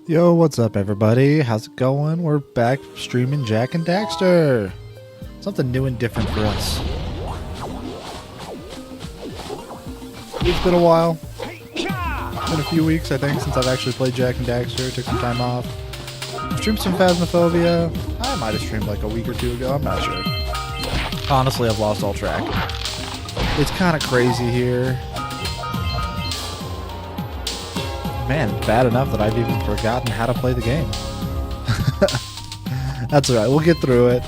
Yo, what's up everybody? How's it going? We're back streaming Jak and Daxter. Something new and different for us. It's been a while. It's been a few weeks, I think, since I've actually played Jak and Daxter. Took some time off. Streamed some Phasmophobia. I might have streamed like a week or two ago, I'm not sure. Honestly, I've lost all track. It's kind of crazy here. Man, it's bad enough that I've even forgotten how to play the game. That's alright, we'll get through it.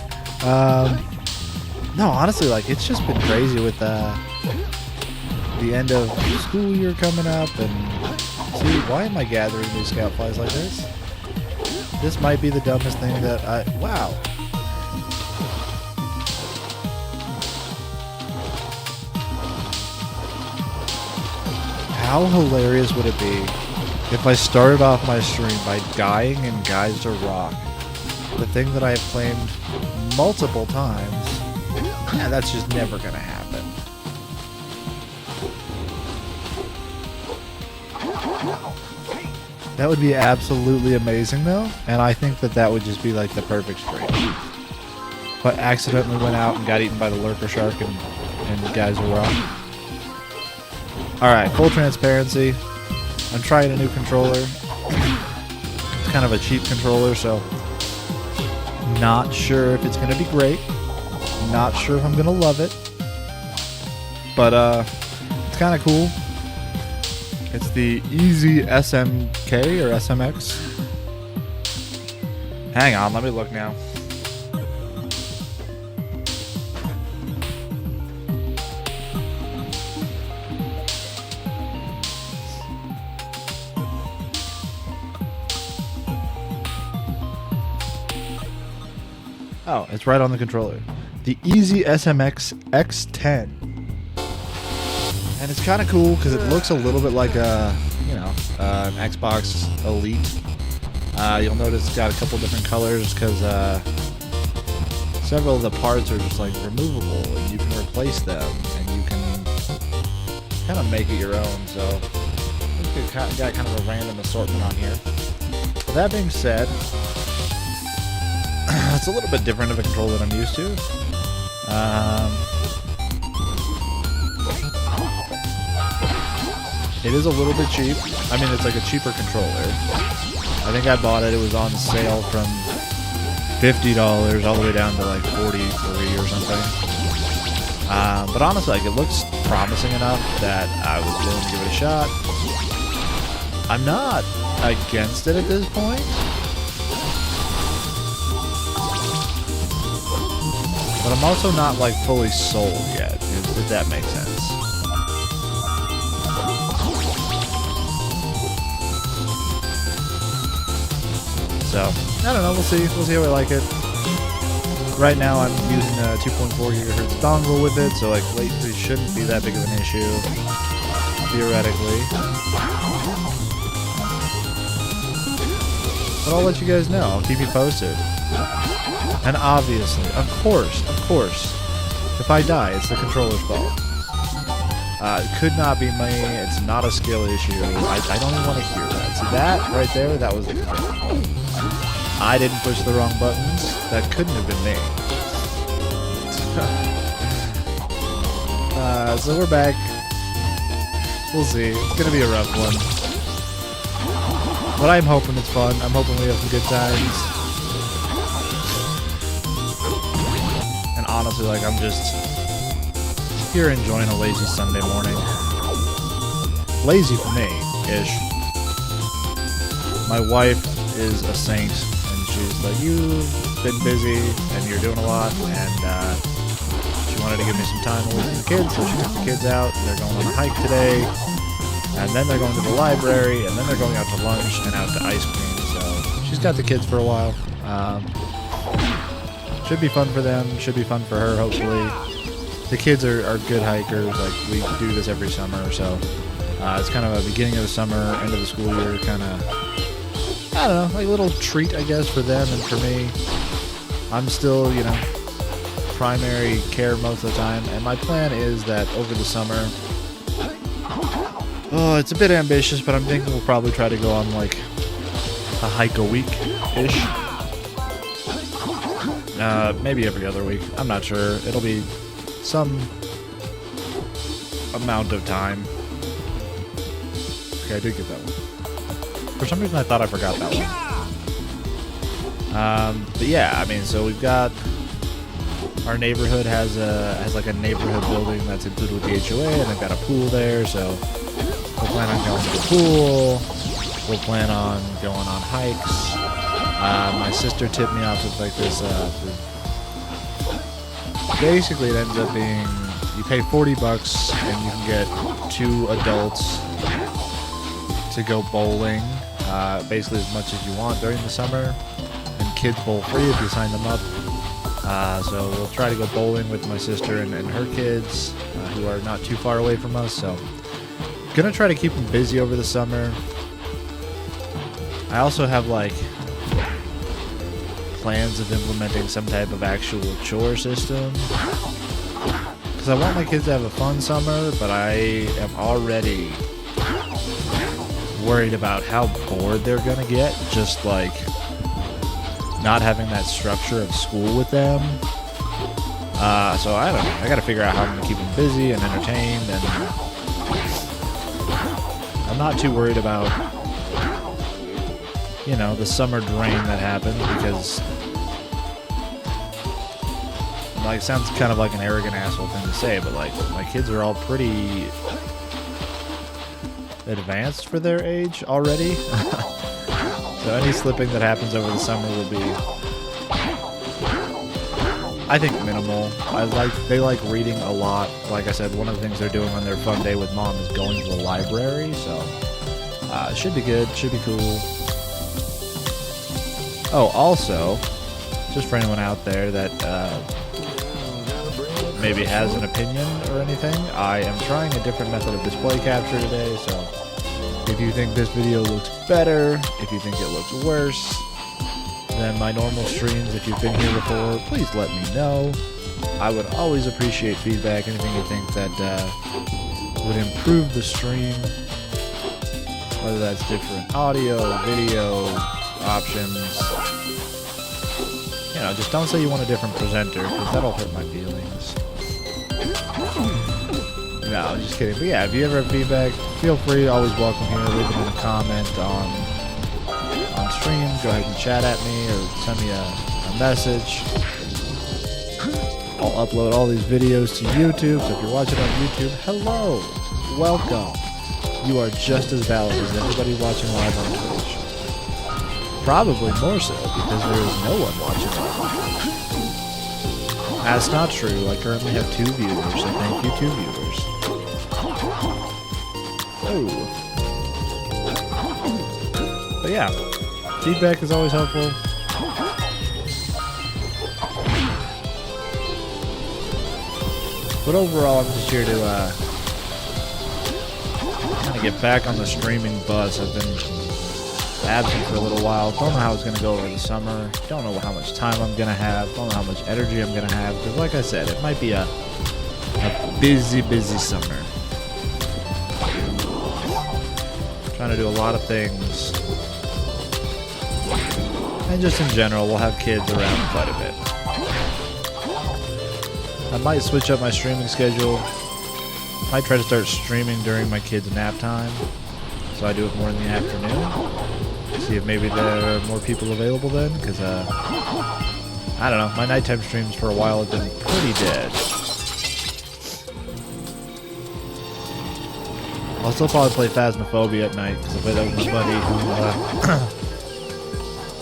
No, honestly, like, it's just been crazy with the end of school year coming up, and see, why am I gathering these scout flies like this? This might be the dumbest thing that wow. How hilarious would it be if I started off my stream by dying in Geyser Rock, the thing that I have claimed multiple times? Yeah, that's just never gonna happen. That would be absolutely amazing though, and I think that that would just be like the perfect stream. But accidentally went out and got eaten by the lurker shark and Geyser Rock. Alright, full transparency. I'm trying a new controller. It's kind of a cheap controller, so not sure if it's going to be great. Not sure if I'm going to love it. But it's kind of cool. It's the Easy SMK or SMX. Hang on, let me look now. Oh, it's right on the controller. The Easy SMX X10. And it's kind of cool because it looks a little bit like a, an Xbox Elite. You'll notice it's got a couple different colors because several of the parts are just like removable and you can replace them and you can kind of make it your own. So I think we've got kind of a random assortment on here. With that being said, it's a little bit different of a controller than I'm used to. It is a little bit cheap. I mean, it's like a cheaper controller. I think I bought it. It was on sale from $50 all the way down to like $43 or something. But honestly, like, it looks promising enough that I was willing to give it a shot. I'm not against it at this point. But I'm also not like fully sold yet, if that makes sense. So, I don't know, we'll see. We'll see how I like it. Right now I'm using a 2.4 gigahertz dongle with it, so like latency shouldn't be that big of an issue, theoretically. But I'll let you guys know. I'll keep you posted. And obviously, of course, if I die, it's the controller's fault. It could not be me. It's not a skill issue. I don't even want to hear that. See, that right there, that was the controller's fault. I didn't push the wrong buttons. That couldn't have been me. So we're back. We'll see. It's going to be a rough one. But I'm hoping it's fun. I'm hoping we have some good times. Honestly, like, I'm just here enjoying a lazy Sunday morning. Lazy for me, ish. My wife is a saint, and she's like, you've been busy, and you're doing a lot, and she wanted to give me some time away from the kids, so she took the kids out, and they're going on a hike today, and then they're going to the library, and then they're going out to lunch and out to ice cream, so she's got the kids for a while. Should be fun for them. Should be fun for her, hopefully. The kids are good hikers. Like, we do this every summer, so it's kind of a beginning of the summer, end of the school year, kind of, I don't know, like a little treat, I guess, for them and for me. I'm still, primary care most of the time, and my plan is that over the summer, oh, it's a bit ambitious, but I'm thinking we'll probably try to go on like a hike a week-ish. Maybe every other week. I'm not sure. It'll be some amount of time. Okay, I did get that one. For some reason, I thought I forgot that one. But yeah, I mean, so we've got our neighborhood has like a neighborhood building that's included with the HOA, and they've got a pool there. So we'll plan on going to the pool. We'll plan on going on hikes. My sister tipped me off with like this. Basically, it ends up being you pay $40 and you can get 2 adults to go bowling. Basically, as much as you want during the summer, and kids bowl free if you sign them up. So we'll try to go bowling with my sister and her kids, who are not too far away from us. So gonna try to keep them busy over the summer. I also have like plans of implementing some type of actual chore system, because I want my kids to have a fun summer, but I am already worried about how bored they're gonna get just like not having that structure of school with them. So I don't know. I gotta figure out how I'm gonna keep them busy and entertained, and I'm not too worried about, you know, the summer drain that happens, because like, it sounds kind of like an arrogant asshole thing to say, but like my kids are all pretty advanced for their age already. So any slipping that happens over the summer will be, I think, minimal. They like reading a lot. Like I said, one of the things they're doing on their fun day with mom is going to the library, so it should be good, should be cool. Oh, also, just for anyone out there that maybe has an opinion or anything, I am trying a different method of display capture today, so if you think this video looks better, if you think it looks worse than my normal streams, if you've been here before, please let me know. I would always appreciate feedback, anything you think that would improve the stream, whether that's different audio, video options. You know, just don't say you want a different presenter, because that'll hurt my feelings. No, I'm just kidding. But yeah, if you ever have feedback, feel free. Always welcome here. Leave it in a comment on stream. Go ahead and chat at me or send me a message. I'll upload all these videos to YouTube. So if you're watching on YouTube, hello, welcome. You are just as valid as everybody watching live on Twitch. Probably more so, because there is no one watching live. That's not true. I currently have 2 viewers, so thank you, 2 viewers. Oh. But yeah, feedback is always helpful. But overall, I'm just here to kind of get back on the streaming bus. I've been absent for a little while. Don't know how it's going to go over the summer. Don't know how much time I'm going to have. Don't know how much energy I'm going to have. Because like I said, it might be a busy, busy summer. Trying to do a lot of things. And just in general, we'll have kids around quite a bit. I might switch up my streaming schedule. Might try to start streaming during my kids' nap time, so I do it more in the afternoon. See if maybe there are more people available then, because I don't know, my nighttime streams for a while have been pretty dead. I'll still probably play Phasmophobia at night, because I play that with my buddy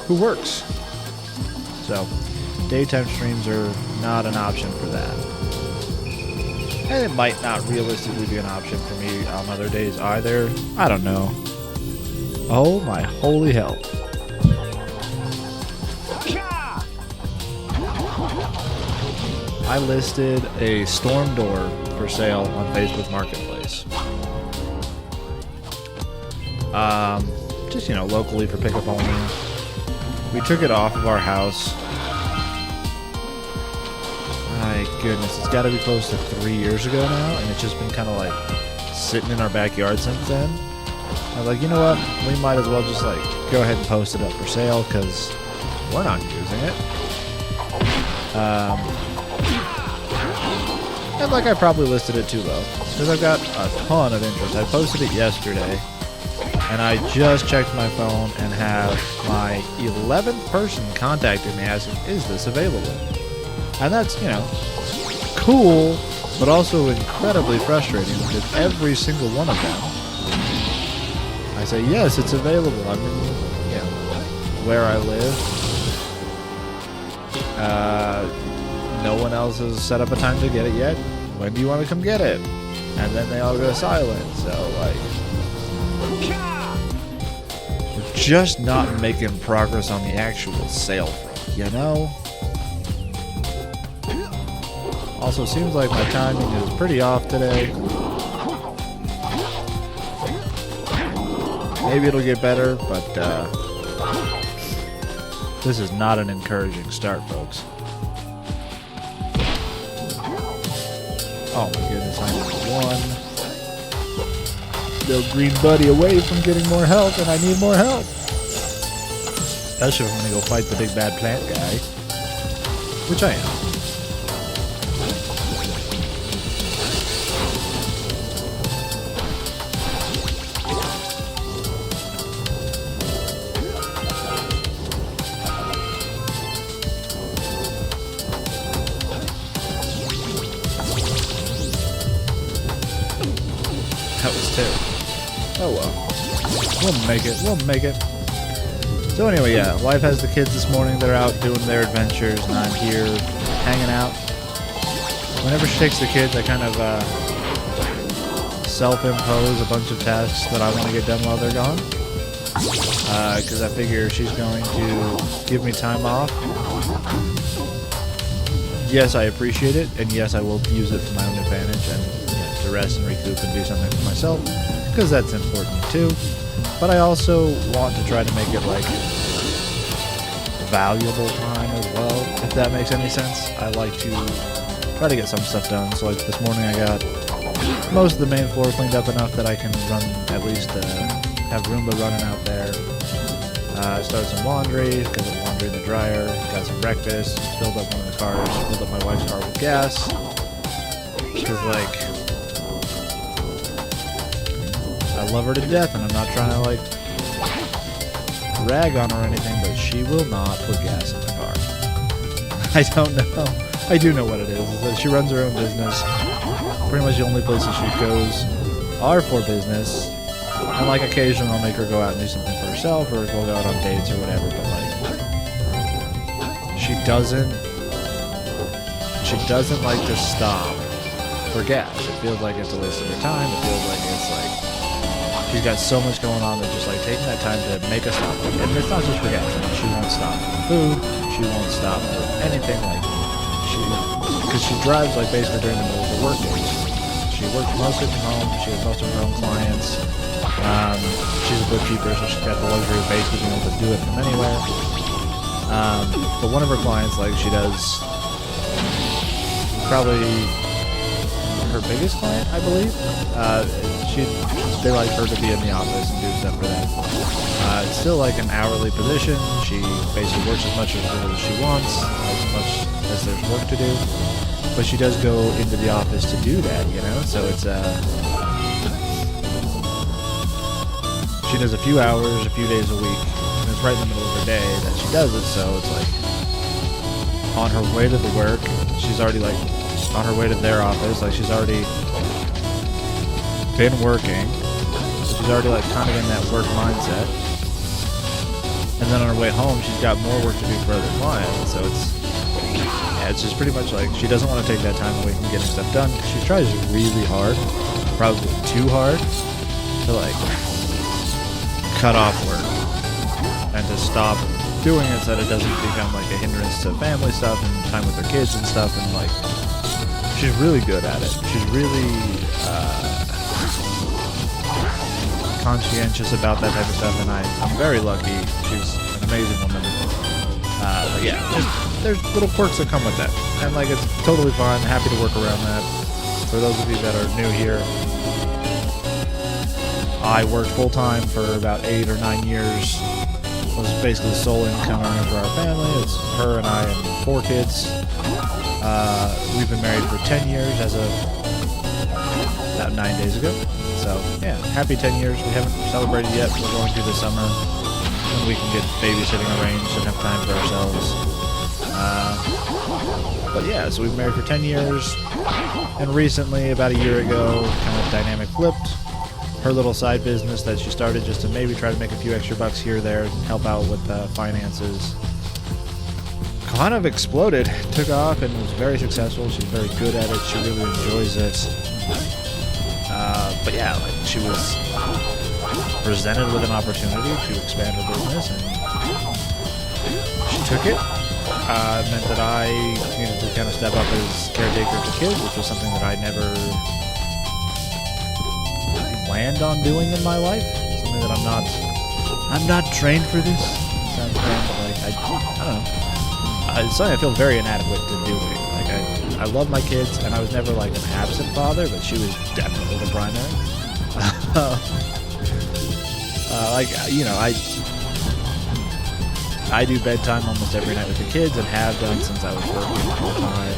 who works. So, daytime streams are not an option for that. And it might not realistically be an option for me on other days either. I don't know. Oh my holy hell. I listed a storm door for sale on Facebook Marketplace. Just, you know, locally for pickup only. We took it off of our house. My goodness, it's got to be close to 3 years ago now, and it's just been kind of like sitting in our backyard since then. I was like, you know what? We might as well just like go ahead and post it up for sale because we're not using it. And like I probably listed it too low because I've got a ton of interest. I posted it yesterday and I just checked my phone and have my 11th person contacting me asking, is this available? And that's, you know, cool, but also incredibly frustrating because every single one of them, I say, yes, it's available. I'm in, you know, where I live. No one else has set up a time to get it yet. When do you want to come get it? And then they all go silent. So, like, we're just not making progress on the actual sale front, you know? Also, seems like my timing is pretty off today. Maybe it'll get better, but this is not an encouraging start, folks. Oh my goodness, I need one little green buddy away from getting more health, and I need more health. Especially if I'm gonna go fight the big bad plant guy. Which I am. That was terrible. Oh well. We'll make it. We'll make it. So anyway, yeah, wife has the kids this morning. They're out doing their adventures, and I'm here hanging out. Whenever she takes the kids, I kind of self-impose a bunch of tasks that I want to get done while they're gone. Because I figure she's going to give me time off. Yes, I appreciate it, and yes, I will use it for my own advantage and to rest and recoup and do something for myself, because that's important too. But I also want to try to make it like valuable time as well, if that makes any sense. I like to try to get some stuff done. So like this morning I got most of the main floor cleaned up enough that I can run at least have Roomba running out there. Started some laundry, got some laundry in the dryer, got some breakfast, filled up one of the cars, filled up my wife's car with gas. Because like, I love her to death, and I'm not trying to like rag on her or anything, but she will not put gas in the car. I don't know. I do know what it is. That she runs her own business. Pretty much the only places she goes are for business. And like occasionally I'll make her go out and do something for herself, or go out on dates or whatever. But like, she doesn't like to stop for gas. It feels like it's a waste of her time. It feels like it's like she's got so much going on that just like taking that time to make a stop. And it's not just for gas. I mean, she won't stop for food. She won't stop for anything. Like because she drives like basically during the middle of the work days. She works mostly from home. She has most of her own clients. She's a bookkeeper, so she's got the luxury of basically being able to do it from anywhere. But one of her clients, like she does, probably her biggest client, I believe. They like her to be in the office and do stuff for that. It's still like an hourly position. She basically works as much as she wants, as much as there's work to do. But she does go into the office to do that, you know? So it's, she does a few hours, a few days a week, and it's right in the middle of her day that she does it, so it's like, on her way to the work, she's already like, on her way to their office, like she's already been working, so she's already like kind of in that work mindset, and then on her way home, she's got more work to do for other clients, so it's just pretty much like, she doesn't want to take that time away from getting stuff done, because she tries really hard, probably too hard, to like, cut off work, and to stop doing it so that it doesn't become like a hindrance to family stuff and time with her kids and stuff, and like, she's really good at it. She's really conscientious about that type of stuff, and I'm very lucky. She's an amazing woman. But yeah, there's little quirks that come with that, and like it's totally fine. Happy to work around that. For those of you that are new here, I worked full-time for about 8 or 9 years. Was basically the sole income earner for our family. It's her and I and 4 kids. We've been married for 10 years as of about 9 days ago. So, yeah, happy 10 years. We haven't celebrated yet. We're going through the summer when we can get babysitting arranged and have time for ourselves. But yeah, so we've been married for 10 years. And recently, about a year ago, kind of dynamic flipped. Her little side business that she started just to maybe try to make a few extra bucks here or there and help out with finances kind of exploded, took off, and was very successful. She's very good at it. She really enjoys it. But yeah, like, she was presented with an opportunity to expand her business, and she took it. It meant that I needed to kind of step up as caretaker for kids, which was something that I never planned on doing in my life. Something that I'm not trained for this. Sounds bad, but like I don't know. It's something I feel very inadequate to doing. Like I love my kids, and I was never like an absent father, but she was definitely the primary. I do bedtime almost every night with the kids, and have done since I was working full time.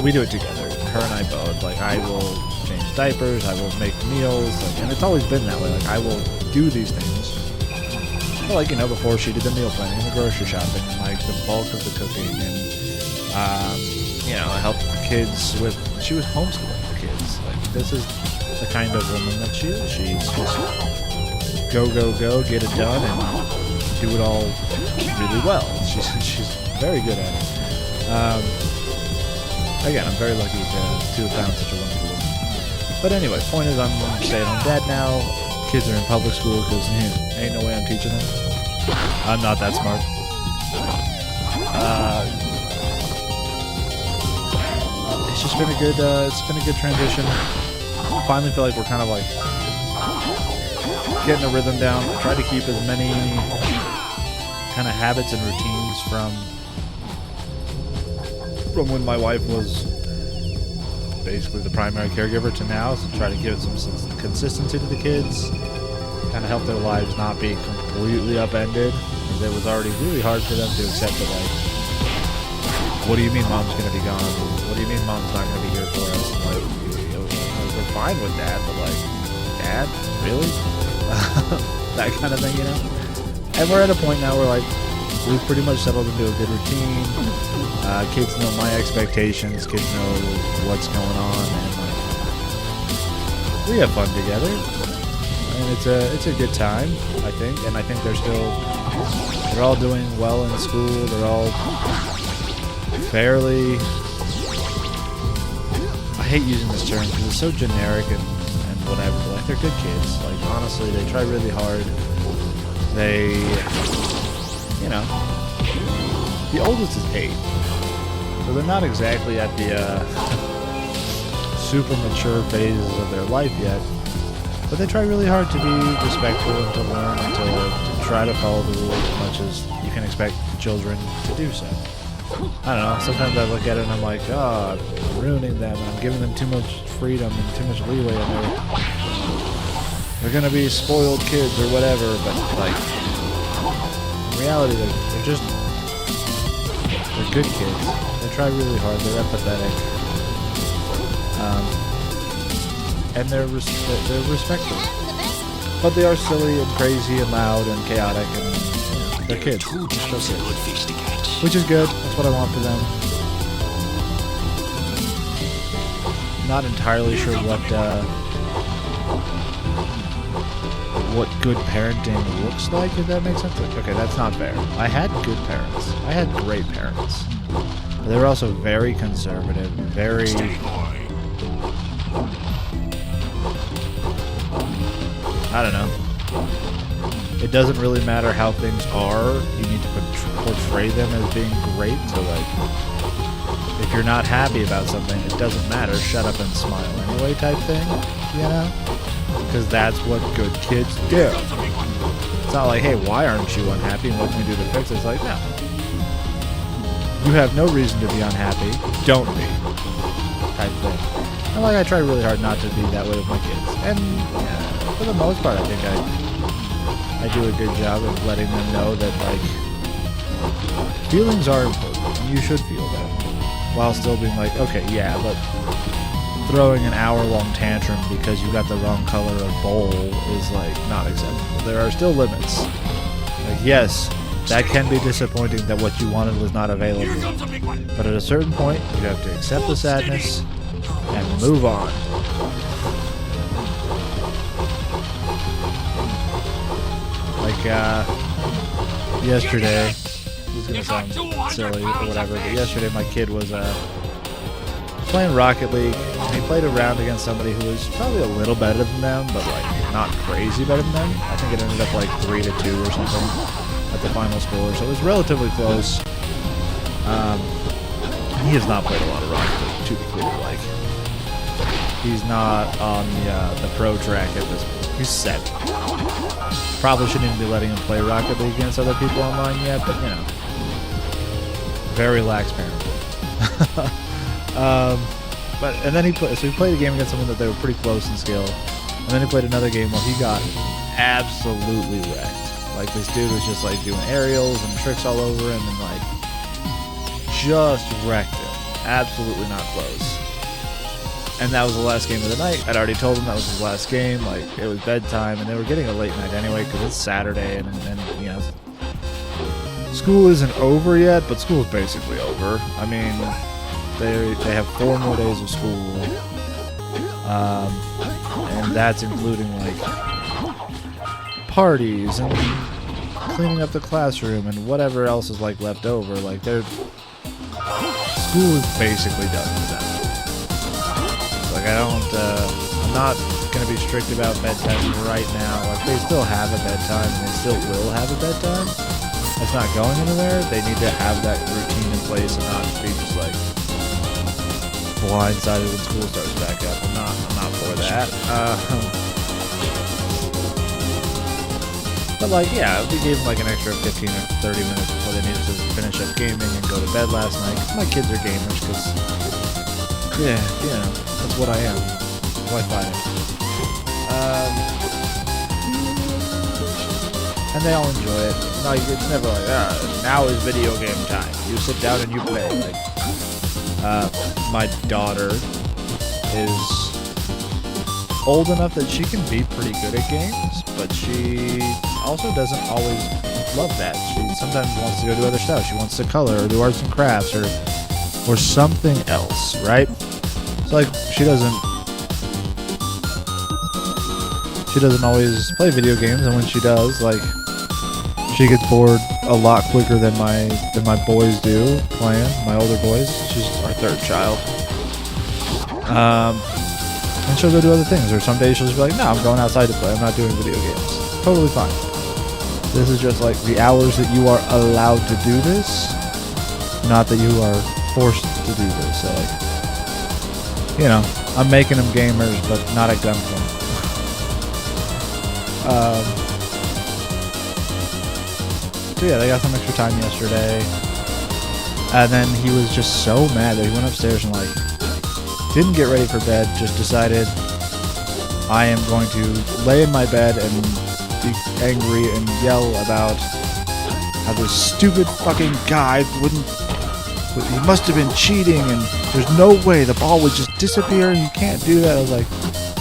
We do it together, her and I both. Like I will change diapers, I will make meals, like, and it's always been that way. Like I will do these things. But like, before she did the meal planning and the grocery shopping, and like the bulk of the cooking, and I helped the kids with. She was homeschooling the kids. Like this is the kind of woman that she is. She's just go, get it done, and do it all really well. She's very good at it. Again, I'm very lucky to have found such a wonderful woman. But anyway, point is, I'm a stay-at-home dad now. Kids are in public school because ain't no way I'm teaching them. I'm not that smart. It's just been a good transition. Finally feel like we're kind of like getting a rhythm down. Try to keep as many kind of habits and routines from when my wife was basically the primary caregiver to now, so try to give some consistency to the kids, kind of help their lives not be completely upended. It was already really hard for them to accept that, like, what do you mean mom's going to be gone? What do you mean mom's not going to be here for us? Like, we're fine with that, but like, Dad? Really? That kind of thing, And we're at a point now where, like, we've pretty much settled into a good routine. Kids know my expectations. Kids know what's going on, and like, we have fun together. And it's a good time, I think. And I think they're all doing well in school. They're all fairly. I hate using this term because it's so generic and whatever. But like, they're good kids. Like honestly, they try really hard. They, the oldest is 8. So they're not exactly at the super mature phases of their life yet, but they try really hard to be respectful and to learn and to try to follow the rules as much as you can expect children to do so. I don't know, sometimes I look at it and I'm like, oh, I'm ruining them, and I'm giving them too much freedom and too much leeway, and they're gonna be spoiled kids or whatever, but like, in reality, they're good kids. They try really hard. They're empathetic, and they're respectful. But they are silly and crazy and loud and chaotic, and they're kids. They're still kids, which is good. That's what I want for them. Not entirely sure what good parenting looks like, if that makes sense. Like, okay, that's not fair. I had good parents. I had great parents. But they were also very conservative, very... I don't know. It doesn't really matter how things are. You need to portray them as being great. So, like, if you're not happy about something, it doesn't matter. Shut up and smile anyway type thing, Because that's what good kids do. It's not like, hey, why aren't you unhappy and what can we do to fix it? It's like, no. You have no reason to be unhappy. Don't be. Type thing. And like, I try really hard not to be that way with my kids. And for the most part, I think I do a good job of letting them know that, like, feelings are important, and you should feel them. While still being like, okay, yeah, but throwing an hour-long tantrum because you got the wrong color of bowl is, like, not acceptable. There are still limits. Like, yes, that can be disappointing that what you wanted was not available. But at a certain point, you have to accept the sadness and move on. Like, yesterday, this is gonna sound silly or whatever, but yesterday my kid was playing Rocket League, and he played a round against somebody who was probably a little better than them, but like not crazy better than them. I think it ended up like 3-2 or something at the final score, so it was relatively close. He has not played a lot of Rocket League, to be clear. Like, he's not on the pro track at this point. He's 7. Probably shouldn't even be letting him play Rocket League against other people online yet, but you know, very lax parenting. And then he played a game against someone that they were pretty close in skill, and then he played another game where he got absolutely wrecked. Like, this dude was just like doing aerials and tricks all over him, and like just wrecked him. Absolutely not close. And that was the last game of the night. I'd already told him that was his last game. Like, it was bedtime, and they were getting a late night anyway because it's Saturday, and you know, school isn't over yet, but school's basically over. I mean, they have 4 more days of school, and that's including like parties and cleaning up the classroom and whatever else is like left over. Like, school is basically done for them. Like, I'm not gonna be strict about bedtime right now. Like, they still have a bedtime, and they still will have a bedtime. It's not going anywhere. They need to have that routine in place and not be just like blindsided when school starts back up. I'm not for that. But like, yeah, we gave them like an extra 15 or 30 minutes before they needed to finish up gaming and go to bed last night. My kids are gamers because, yeah, you know, that's what I am. Wi-Fi. And they all enjoy it. Like, it's never like, now is video game time. You sit down and you play. Like, my daughter is old enough that she can be pretty good at games, but she also doesn't always love that. She sometimes wants to go do other stuff. She wants to color or do arts and crafts or something else, right? So like, she doesn't always play video games, and when she does, like, she gets bored a lot quicker than my boys do playing. My older boys. She's our 3rd child. And she'll go do other things. Or some days she'll just be like, no, I'm going outside to play. I'm not doing video games. Totally fine. This is just like the hours that you are allowed to do this, not that you are forced to do this. So like, you know, I'm making them gamers, but not at gunpoint. So yeah, they got some extra time yesterday. And then he was just so mad that he went upstairs and like didn't get ready for bed, just decided, I am going to lay in my bed and be angry and yell about how this stupid fucking guy he must have been cheating, and there's no way the ball would just disappear and you can't do that. I was like,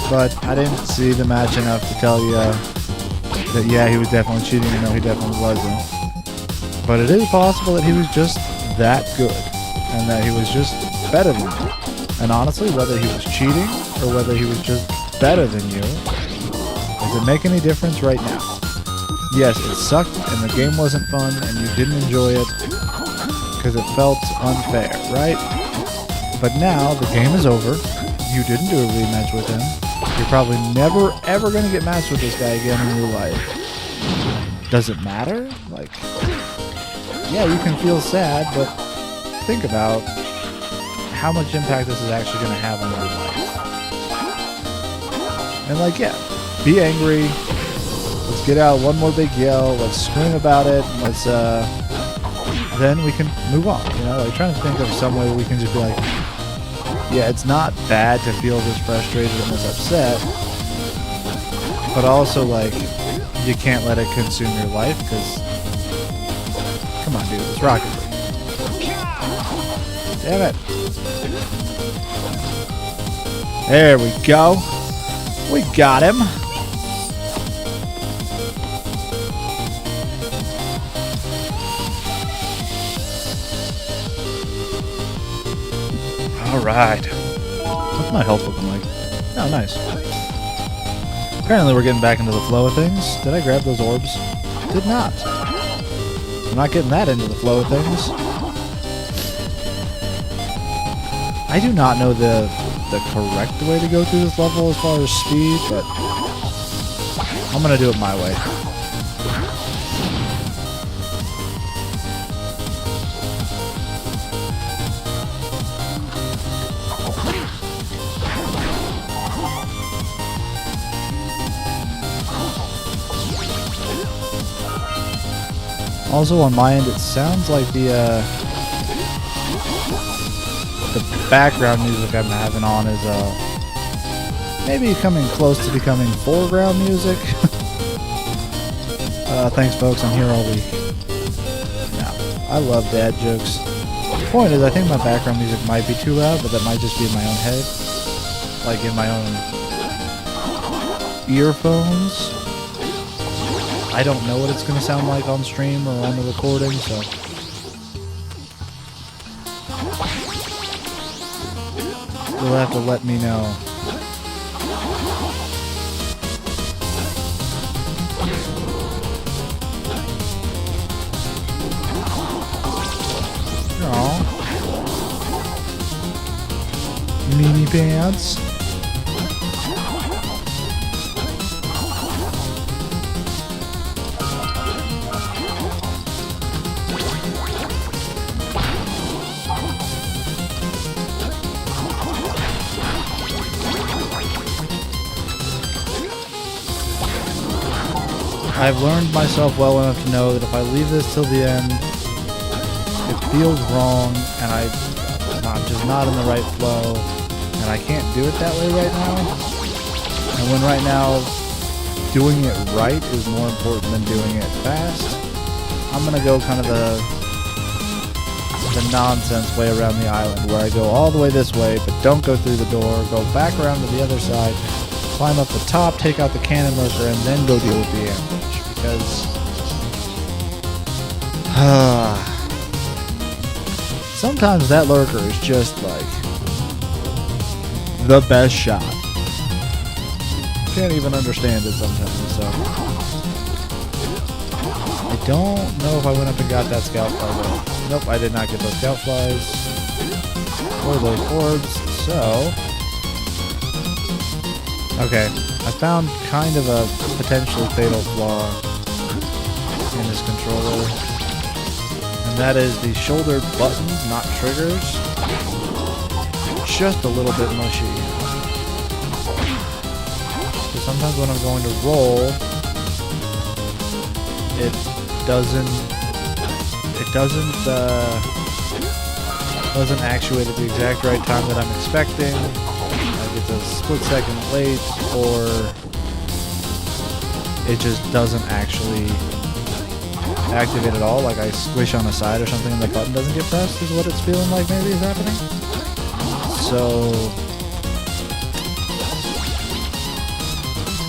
but I didn't see the match enough to tell you that yeah, he was definitely cheating, and no, he definitely wasn't. But it is possible that he was just that good, and that he was just better than you. And honestly, whether he was cheating or whether he was just better than you, does it make any difference right now? Yes, it sucked and the game wasn't fun and you didn't enjoy it because it felt unfair, right? But now the game is over. You didn't do a rematch with him. You're probably never ever going to get matched with this guy again in your life. Does it matter? Like, yeah, you can feel sad, but think about how much impact this is actually going to have on your life. And like, yeah, be angry. Let's get out one more big yell. Let's scream about it. Let's, then we can move on. You know, like, trying to think of some way we can just be like, yeah, it's not bad to feel this frustrated and this upset, but also, like, you can't let it consume your life, because, come on, dude, it's Rocket League. Damn it. There we go. We got him. Alright. What's my health looking like? Oh, nice. Apparently we're getting back into the flow of things. Did I grab those orbs? Did not. I'm not getting that into the flow of things. I do not know the correct way to go through this level as far as speed, but I'm gonna do it my way. Also on my end, it sounds like the background music I'm having on is maybe coming close to becoming foreground music. Thanks folks, I'm here all week. No, I love dad jokes. The point is, I think my background music might be too loud, but that might just be in my own head. Like in my own earphones. I don't know what it's going to sound like on stream or on the recording, so... you'll have to let me know. Aww. Mini pants. I've learned myself well enough to know that if I leave this till the end, it feels wrong, and I'm just not in the right flow, and I can't do it that way right now. And when right now, doing it right is more important than doing it fast, I'm gonna go kind of the nonsense way around the island, where I go all the way this way, but don't go through the door, go back around to the other side, climb up the top, take out the cannon lurker, and then go deal with the ambush. Because sometimes that lurker is just like the best shot. Can't even understand it sometimes. So I don't know if I went up and got that scout fly though. Nope, I did not get those scout flies or those orbs. So okay, I found kind of a potentially fatal flaw in this controller, and that is the shoulder buttons, not triggers. Just a little bit mushy. So sometimes when I'm going to roll, it doesn't actuate at the exact right time that I'm expecting. Like it's a split second late, or it just doesn't actually activate at all, like I squish on the side or something and the button doesn't get pressed is what it's feeling like maybe is happening. So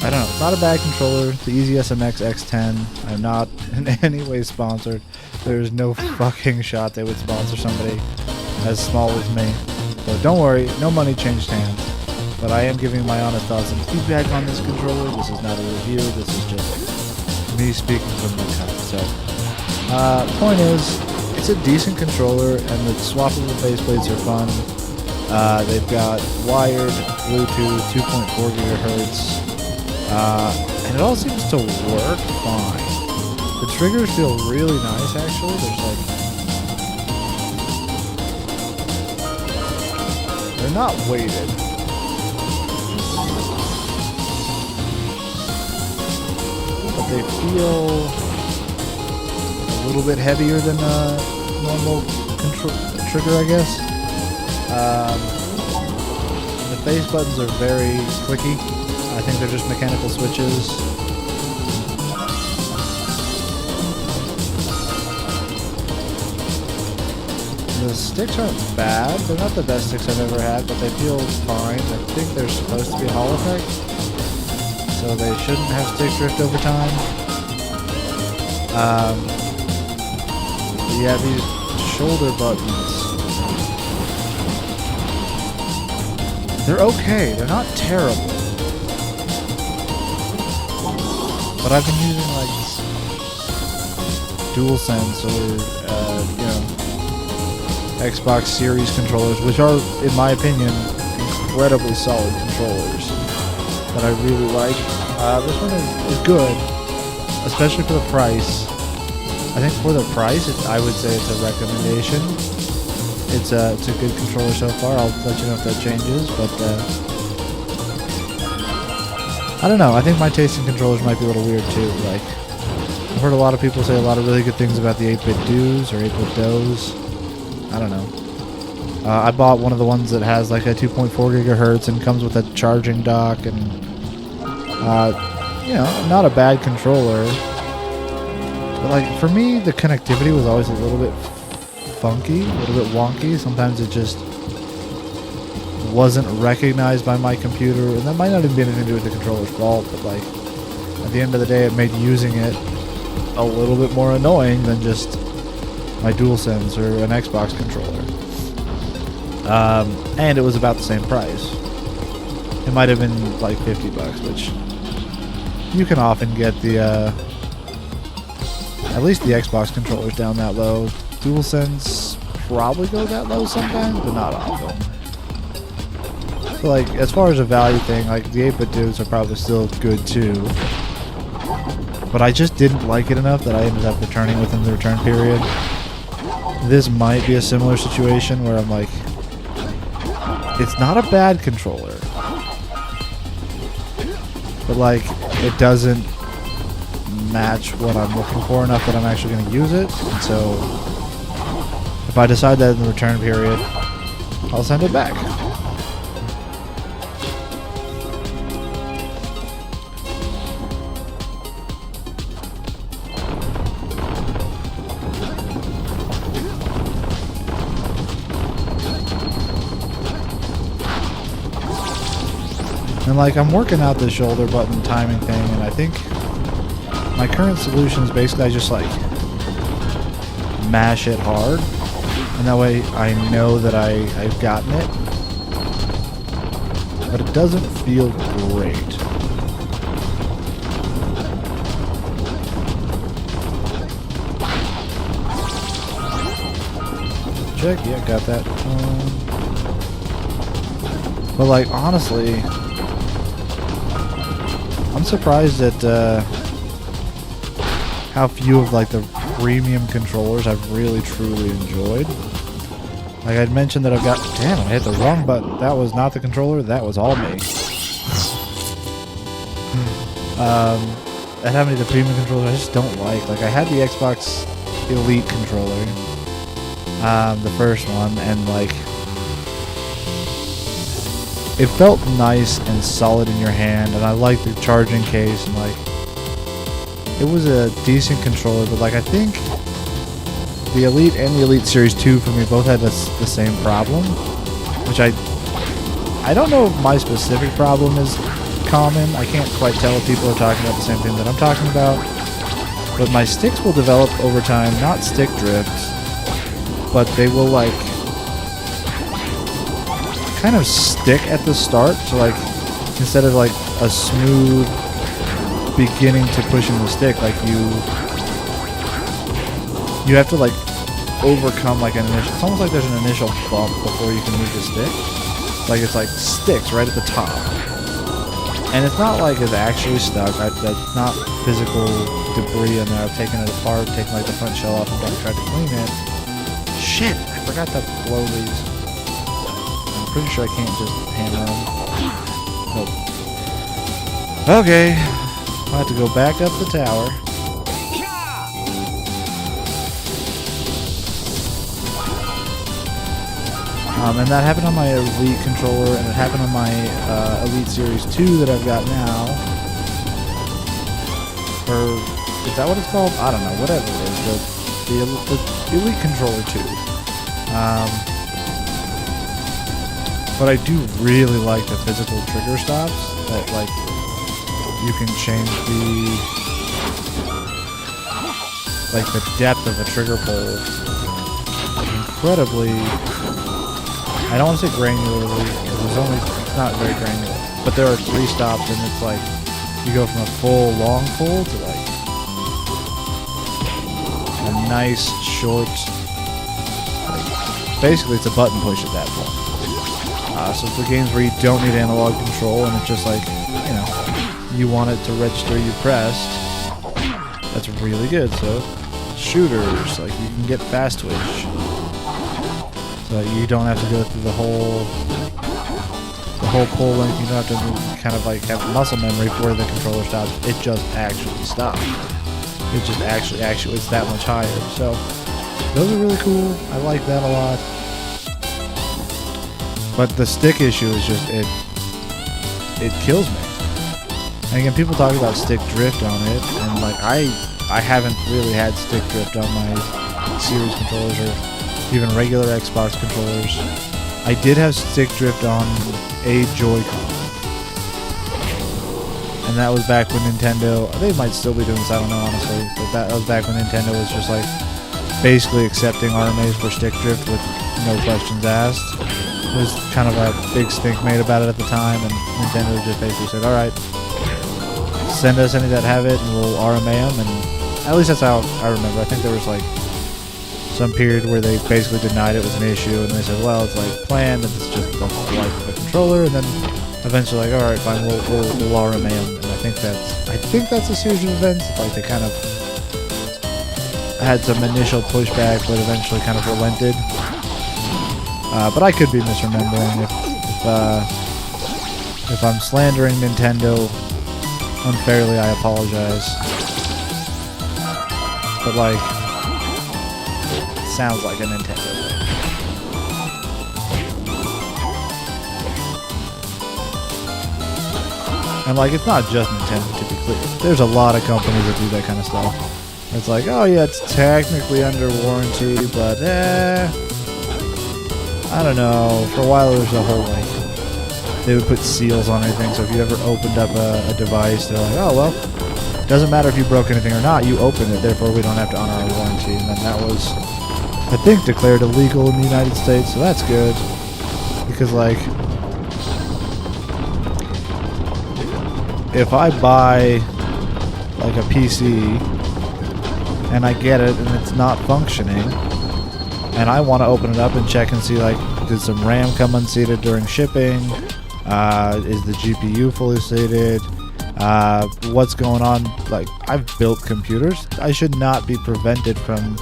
I don't know, it's not a bad controller. The Easy SMX X10, I'm not in any way sponsored. There's no fucking shot they would sponsor somebody as small as me. So don't worry, no money changed hands. But I am giving my honest thoughts and feedback on this controller. This is not a review, this is just me speaking from my heart. So point is, it's a decent controller, and the swappable faceplates are fun. They've got wired Bluetooth, 2.4 gigahertz, and it all seems to work fine. The triggers feel really nice, actually. They're not weighted. But they feel a little bit heavier than a normal trigger, I guess. base buttons are very clicky. I think they're just mechanical switches. The sticks aren't bad. They're not the best sticks I've ever had, but they feel fine. I think they're supposed to be Hall effect, so they shouldn't have stick drift over time. Yeah, these shoulder buttons, they're okay. They're not terrible. But I've been using like DualSense or you know, Xbox Series controllers, which are, in my opinion, incredibly solid controllers that I really like. This one is good, especially for the price. I think for the price, I would say it's a recommendation. It's a good controller so far. I'll let you know if that changes, but I don't know. I think my taste in controllers might be a little weird too. Like, I've heard a lot of people say a lot of really good things about the 8-bit doos or 8-bit does. I don't know. I bought one of the ones that has like a 2.4 gigahertz and comes with a charging dock, and you know, not a bad controller. But like for me, the connectivity was always a little bit funky, a little bit wonky. Sometimes it just wasn't recognized by my computer, and that might not even be anything to do with the controller's fault. But like at the end of the day, it made using it a little bit more annoying than just my DualSense or an Xbox controller. And it was about the same price. It might have been like $50, which you can often get the at least the Xbox controllers down that low. DualSense probably go that low sometimes, but not often. So like, as far as a value thing, like the 8-bit dudes are probably still good too. But I just didn't like it enough that I ended up returning within the return period. This might be a similar situation where I'm like, it's not a bad controller, but like, it doesn't match what I'm looking for enough that I'm actually going to use it. And so if I decide that in the return period, I'll send it back. And like, I'm working out the shoulder button timing thing, and I think my current solution is basically I just like mash it hard, and that way I know that I've gotten it, but it doesn't feel great. Check, yeah, got that. But like, honestly, I'm surprised at how few of like the premium controllers I've really truly enjoyed. Like I'd mentioned that I've got, damn, I hit the wrong button. That was not the controller, that was all me. And how many of the premium controllers I just don't like. Like I had the Xbox Elite controller, the first one, and like, it felt nice and solid in your hand, and I liked the charging case, and like, it was a decent controller. But like, I think the Elite and the Elite Series 2 for me both had the same problem, which I don't know if my specific problem is common. I can't quite tell if people are talking about the same thing that I'm talking about, but my sticks will develop over time, not stick drift, but they will like kind of stick at the start. So like, instead of like a smooth beginning to pushing the stick, like you have to like overcome like an initial, it's almost like there's an initial bump before you can move the stick. Like it's like sticks right at the top, and it's not like it's actually stuck. That's not physical debris in there. I've taken it apart, taken like the front shell off, and tried to clean it. Shit, I forgot to blow these. I'm pretty sure I can't just hammer them. Nope. Okay, I'll have to go back up the tower. And that happened on my Elite controller, and it happened on my Elite Series 2 that I've got now. Or, is that what it's called? I don't know, whatever it is. The Elite controller 2. But I do really like the physical trigger stops. That, like, you can change the depth of a trigger pull incredibly. I don't want to say granularly, because it's not very granular. But there are 3 stops, and it's like, you go from a full long pull to like a nice short, like, basically it's a button push at that point. So for games where you don't need analog control, and it's just like, you know, you want it to register you pressed, that's really good. So shooters, like, you can get fast twitch. So you don't have to go through the whole pull length. You don't have to kind of like have muscle memory for the controller stops. It just actually stops. It just actually it's that much higher. So those are really cool. I like that a lot. But the stick issue is just it kills me. And again, people talk about stick drift on it, and like I haven't really had stick drift on my series controllers or even regular Xbox controllers. I did have stick drift on a Joy-Con, and that was back when Nintendo, they might still be doing this, I don't know honestly, but that was back when Nintendo was just like basically accepting RMAs for stick drift with no questions asked. There was kind of a big stink made about it at the time, and Nintendo just basically said, alright, send us any that have it and we'll RMA them, and at least that's how I remember. I think there was like some period where they basically denied it was an issue, and they said, well, it's like planned, and it's just the life of a controller, and then eventually like, alright, fine, we'll RMA them, and I think that's a series of events. Like, they kind of had some initial pushback, but eventually kind of relented. But I could be misremembering. If I'm slandering Nintendo unfairly, I apologize. But like, it sounds like a Nintendo thing. And like, it's not just Nintendo, to be clear. There's a lot of companies that do that kind of stuff. It's like, oh yeah, it's technically under warranty, but I don't know. For a while, there was a whole like, they would put seals on anything. So if you ever opened up a device, they're like, oh well, doesn't matter if you broke anything or not. You opened it, therefore we don't have to honor our warranty. And then that was, I think, declared illegal in the United States. So that's good, because like, if I buy like a PC and I get it and it's not functioning, and I want to open it up and check and see, like, did some RAM come unseated during shipping? Is the GPU fully seated? What's going on? Like, I've built computers. I should not be prevented from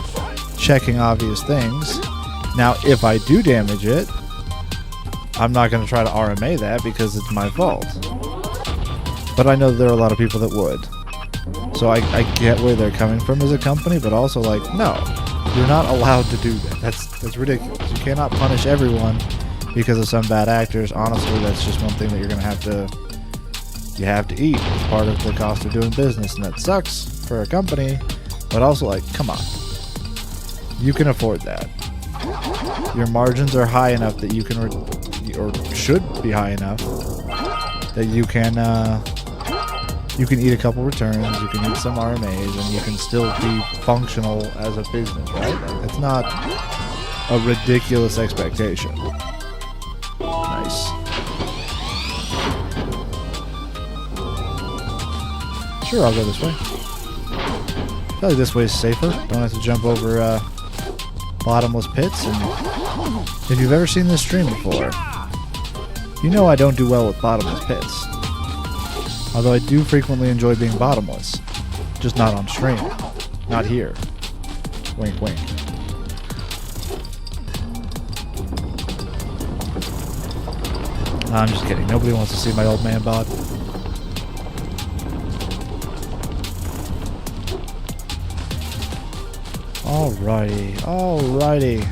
checking obvious things. Now, if I do damage it, I'm not going to try to RMA that because it's my fault. But I know there are a lot of people that would. So I get where they're coming from as a company, but also, like, no. You're not allowed to do that. That's ridiculous. You cannot punish everyone because of some bad actors. Honestly, that's just one thing that you're gonna have to eat. It's part of the cost of doing business, and that sucks for a company. But also, like, come on, you can afford that. Your margins are high enough that you can, or should be high enough that you can eat a couple returns, you can eat some RMAs, and you can still be functional as a business, right? Like, it's not a ridiculous expectation. Nice. Sure, I'll go this way. I feel like this way is safer. Don't have to jump over bottomless pits. And if you've ever seen this stream before, you know I don't do well with bottomless pits. Although I do frequently enjoy being bottomless. Just not on stream. Not here. Wink, wink. Nah, I'm just kidding. Nobody wants to see my old man bod. Alrighty. Alrighty.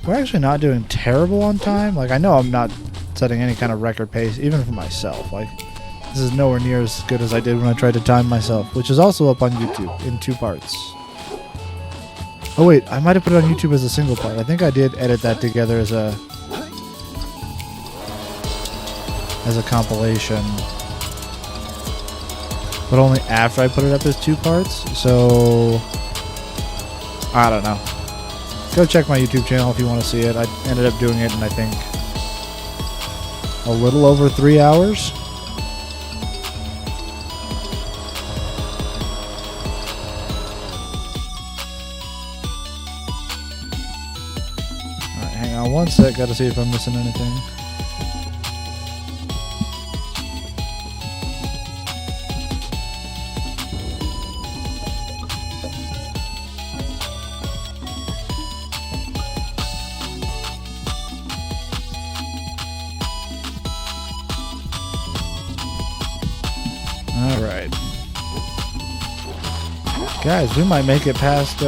we're actually not doing terrible on time. Like, I know I'm not setting any kind of record pace, even for myself. Like, this is nowhere near as good as I did when I tried to time myself, which is also up on YouTube in 2 parts. Oh wait, I might have put it on YouTube as a single part. I think I did edit that together as a compilation, but only after I put it up as 2 parts. So I don't know. Go check my YouTube channel if you want to see it. I ended up doing it in, I think, a little over 3 hours. Alright, hang on one sec. Gotta see if I'm missing anything. Alright. Guys, we might make it past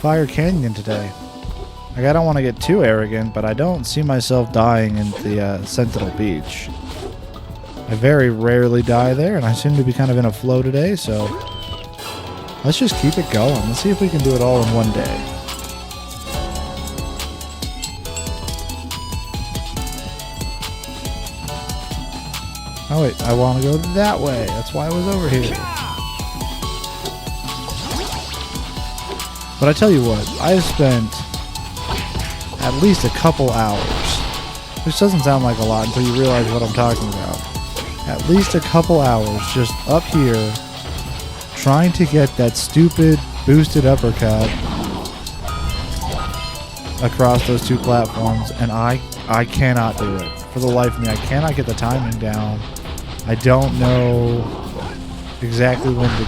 Fire Canyon today. Like, I don't want to get too arrogant, but I don't see myself dying in the Sentinel Beach. I very rarely die there, and I seem to be kind of in a flow today, so let's just keep it going. Let's see if we can do it all in one day. Oh wait, I want to go that way. That's why I was over here. But I tell you what, I spent at least a couple hours, which doesn't sound like a lot until you realize what I'm talking about. At least a couple hours just up here trying to get that stupid boosted uppercut across those 2 platforms, and I cannot do it. For the life of me, I cannot get the timing down. I don't know exactly when to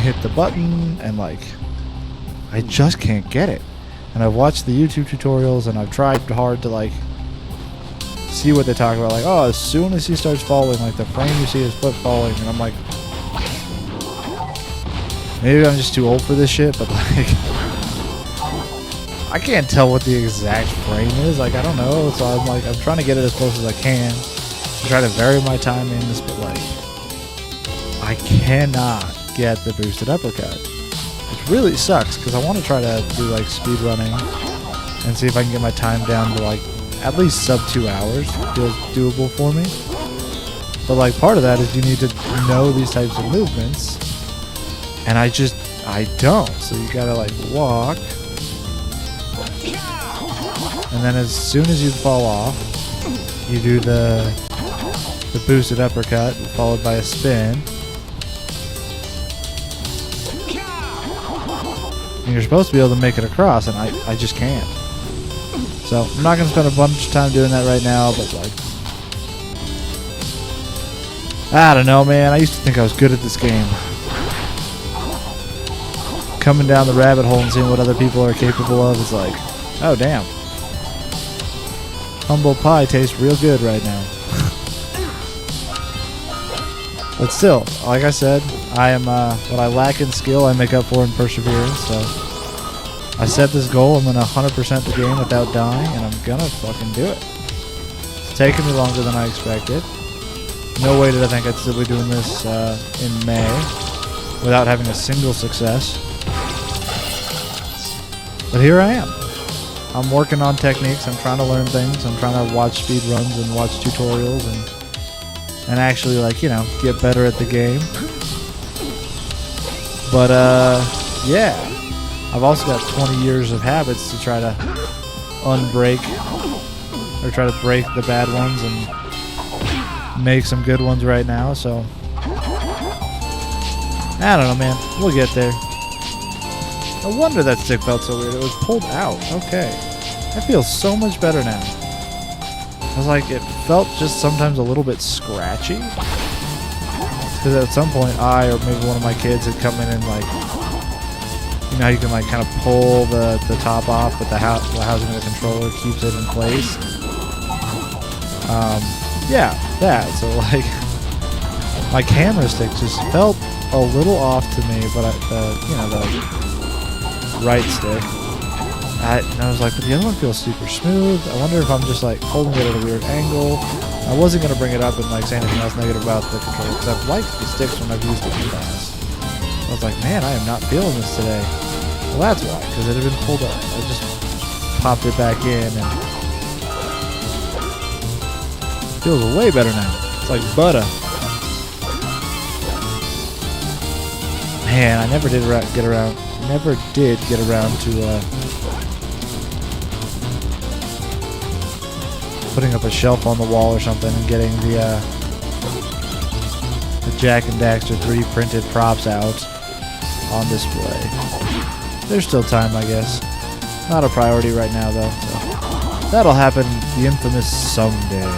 hit the button, and like, I just can't get it. And I've watched the YouTube tutorials, and I've tried hard to like see what they talk about. Like, oh, as soon as he starts falling, like the frame you see his foot falling, and I'm like, maybe I'm just too old for this shit, but like, I can't tell what the exact frame is. Like, I don't know. So I'm like, I'm trying to get it as close as I can. Try to vary my timings, but like, I cannot get the boosted uppercut, which really sucks because I want to try to do like speed running and see if I can get my time down to like at least sub 2 hours. Feels doable for me. But like, part of that is you need to know these types of movements, and I don't. So you gotta like walk, and then as soon as you fall off, you do the boosted uppercut, followed by a spin. And you're supposed to be able to make it across, and I just can't. So, I'm not going to spend a bunch of time doing that right now, but like, I don't know, man. I used to think I was good at this game. Coming down the rabbit hole and seeing what other people are capable of is like, oh, damn. Humble pie tastes real good right now. But still, like I said, I am what I lack in skill, I make up for in perseverance. So I set this goal. I'm gonna 100% the game without dying, and I'm gonna fucking do it. It's taken me longer than I expected. No way did I think I'd still be doing this in May without having a single success. But here I am. I'm working on techniques. I'm trying to learn things. I'm trying to watch speed runs and watch tutorials and actually, like, you know, get better at the game. But yeah, I've also got 20 years of habits to try to unbreak, or try to break the bad ones and make some good ones right now. So I don't know, man. We'll get there. No wonder that stick felt so weird. It was pulled out. Okay. That feels so much better now. I was like, it felt just sometimes a little bit scratchy. Because at some point, I or maybe one of my kids had come in and, like, you know how you can, like, kind of pull the top off, but the housing of the controller keeps it in place. Yeah, that. So, like, my camera stick just felt a little off to me, but the right stick. And I was like, but the other one feels super smooth. I wonder if I'm just like holding it at a weird angle. I wasn't going to bring it up and like say anything else negative about the controller because I've liked the sticks when I've used it in the past. I was like, man, I am not feeling this today. Well, that's why, because it had been pulled up. I just popped it back in and it feels way better now. It's like butter. Man, I never did get around to putting up a shelf on the wall or something and getting the Jak and Daxter 3D printed props out on display. There's still time, I guess. Not a priority right now, though. So that'll happen, the infamous someday.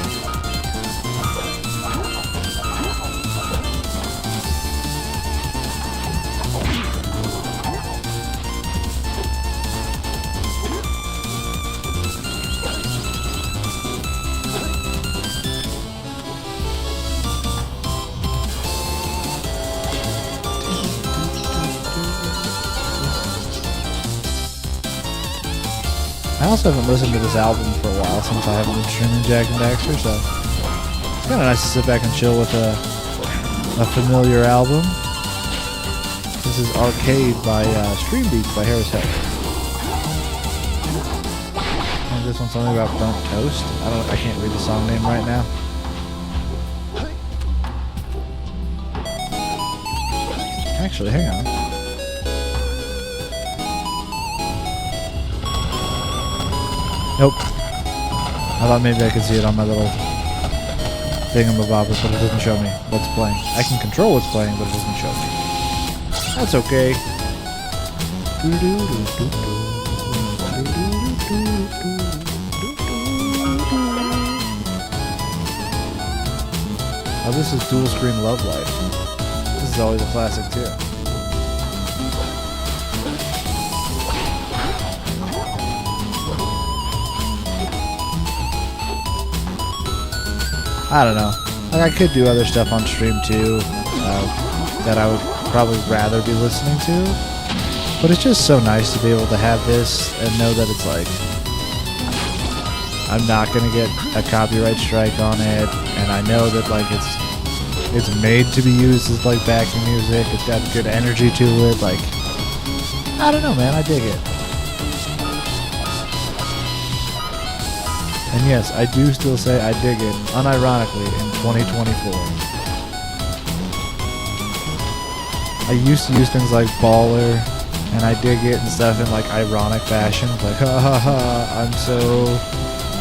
I also haven't listened to this album for a while since I haven't been streaming Jak and Daxter, so it's kind of nice to sit back and chill with a familiar album. This is Arcade by Stream Beats by Harris Heck. And this one's something about burnt toast. I can't read the song name right now. Actually, hang on. Nope. I thought maybe I could see it on my little thingamabobber, but it doesn't show me what's playing. I can control what's playing, but it doesn't show me. That's okay. Oh, this is Dual Screen Love Life. This is always a classic too. I don't know. Like, I could do other stuff on stream too that I would probably rather be listening to, but it's just so nice to be able to have this and know that it's like I'm not gonna get a copyright strike on it, and I know that like it's made to be used as like backing music. It's got good energy to it. Like, I don't know, man. I dig it. And yes, I do still say I dig it, unironically, in 2024. I used to use things like baller, and I dig it and stuff in like ironic fashion. Like, ha ha ha, I'm so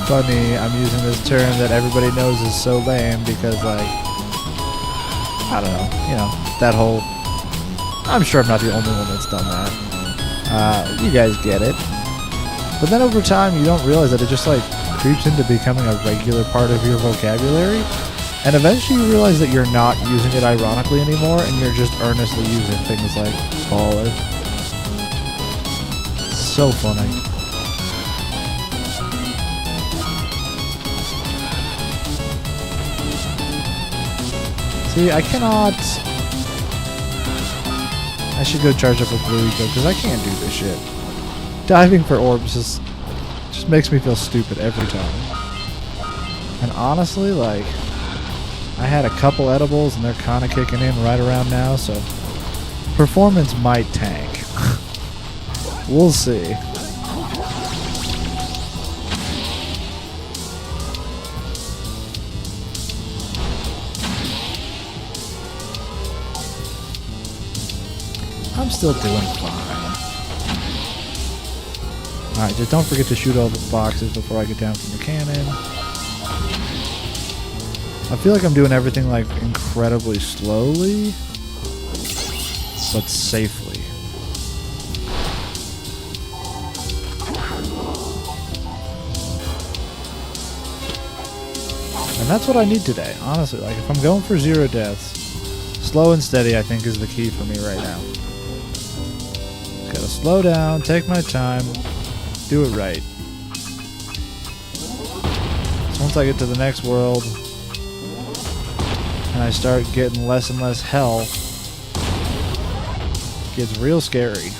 funny. I'm using this term that everybody knows is so lame because like, I don't know, you know, that whole, I'm sure I'm not the only one that's done that. You guys get it. But then over time, you don't realize that it just like creeps into becoming a regular part of your vocabulary, and eventually you realize that you're not using it ironically anymore, and you're just earnestly using things like baller. So funny. See, I cannot... I should go charge up a Blue Eco, because I can't do this shit. Diving for orbs just makes me feel stupid every time. And honestly, like, I had a couple edibles and they're kind of kicking in right around now, so performance might tank. We'll see. I'm still doing fine. Alright, just don't forget to shoot all the boxes before I get down from the cannon. I feel like I'm doing everything like incredibly slowly, but safely. And that's what I need today, honestly. Like, if I'm going for 0 deaths, slow and steady I think is the key for me right now. Gotta slow down, take my time, do it right. So once I get to the next world, and I start getting less and less health, it gets real scary.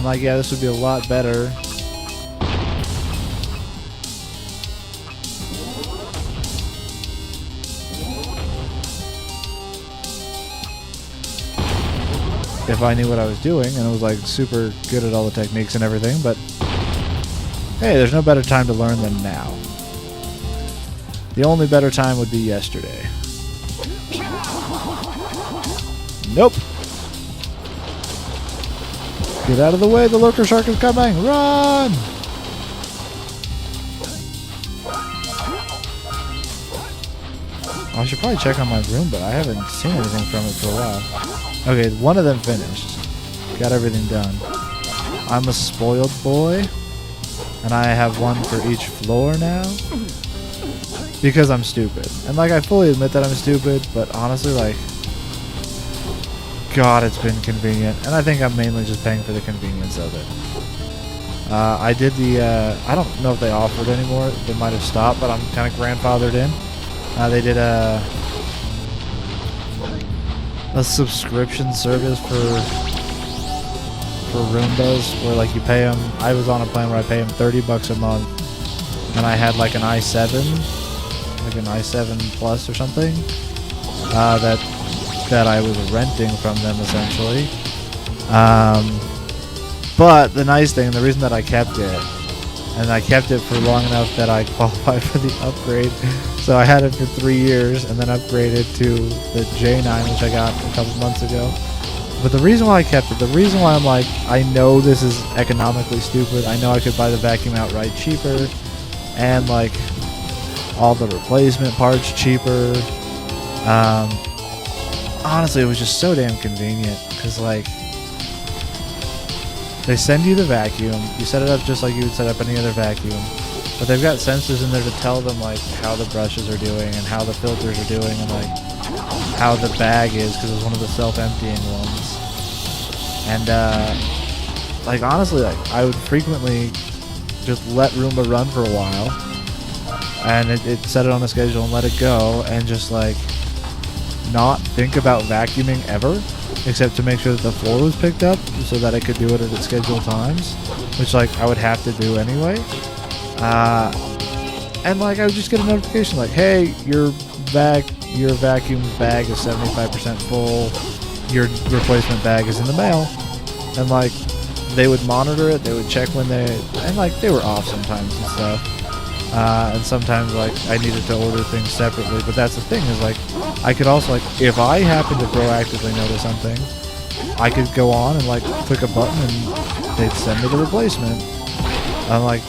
I'm like, yeah, this would be a lot better. If I knew what I was doing and it was like super good at all the techniques and everything, but hey, there's no better time to learn than now. The only better time would be yesterday. Nope. Get out of the way, the lurker shark is coming! Run! I should probably check on my room, but I haven't seen anything from it for a while. Okay, one of them finished. Got everything done. I'm a spoiled boy, and I have one for each floor now. Because I'm stupid. And like, I fully admit that I'm stupid, but honestly, like, God, it's been convenient. And I think I'm mainly just paying for the convenience of it. I did the, I don't know if they offered anymore. They might have stopped, but I'm kind of grandfathered in. They did a subscription service for Roombas, where like you pay them. I was on a plan where I pay them $30 a month, and I had like an i7, like an i7 Plus or something, that I was renting from them essentially. But the nice thing, the reason that I kept it, and I kept it for long enough that I qualified for the upgrade. So I had it for 3 years and then upgraded to the J9, which I got a couple months ago. But the reason why I kept it, the reason why I'm like, I know this is economically stupid. I know I could buy the vacuum outright cheaper, and like all the replacement parts cheaper. Honestly, it was just so damn convenient, because like, they send you the vacuum, you set it up just like you would set up any other vacuum, but they've got sensors in there to tell them like how the brushes are doing and how the filters are doing and like how the bag is, because it's one of the self-emptying ones. And like honestly, like I would frequently just let Roomba run for a while, and it set it on a schedule and let it go, and just like not think about vacuuming ever, except to make sure that the floor was picked up so that I could do it at its scheduled times, which like I would have to do anyway. And like I would just get a notification like, hey, your vacuum bag is 75% full, your replacement bag is in the mail. And like they would monitor it, they would check when and like they were off sometimes and stuff. And sometimes like I needed to order things separately, but that's the thing, is like I could also, like, if I happen to proactively notice something, I could go on and like click a button and they'd send me the replacement. I'm like,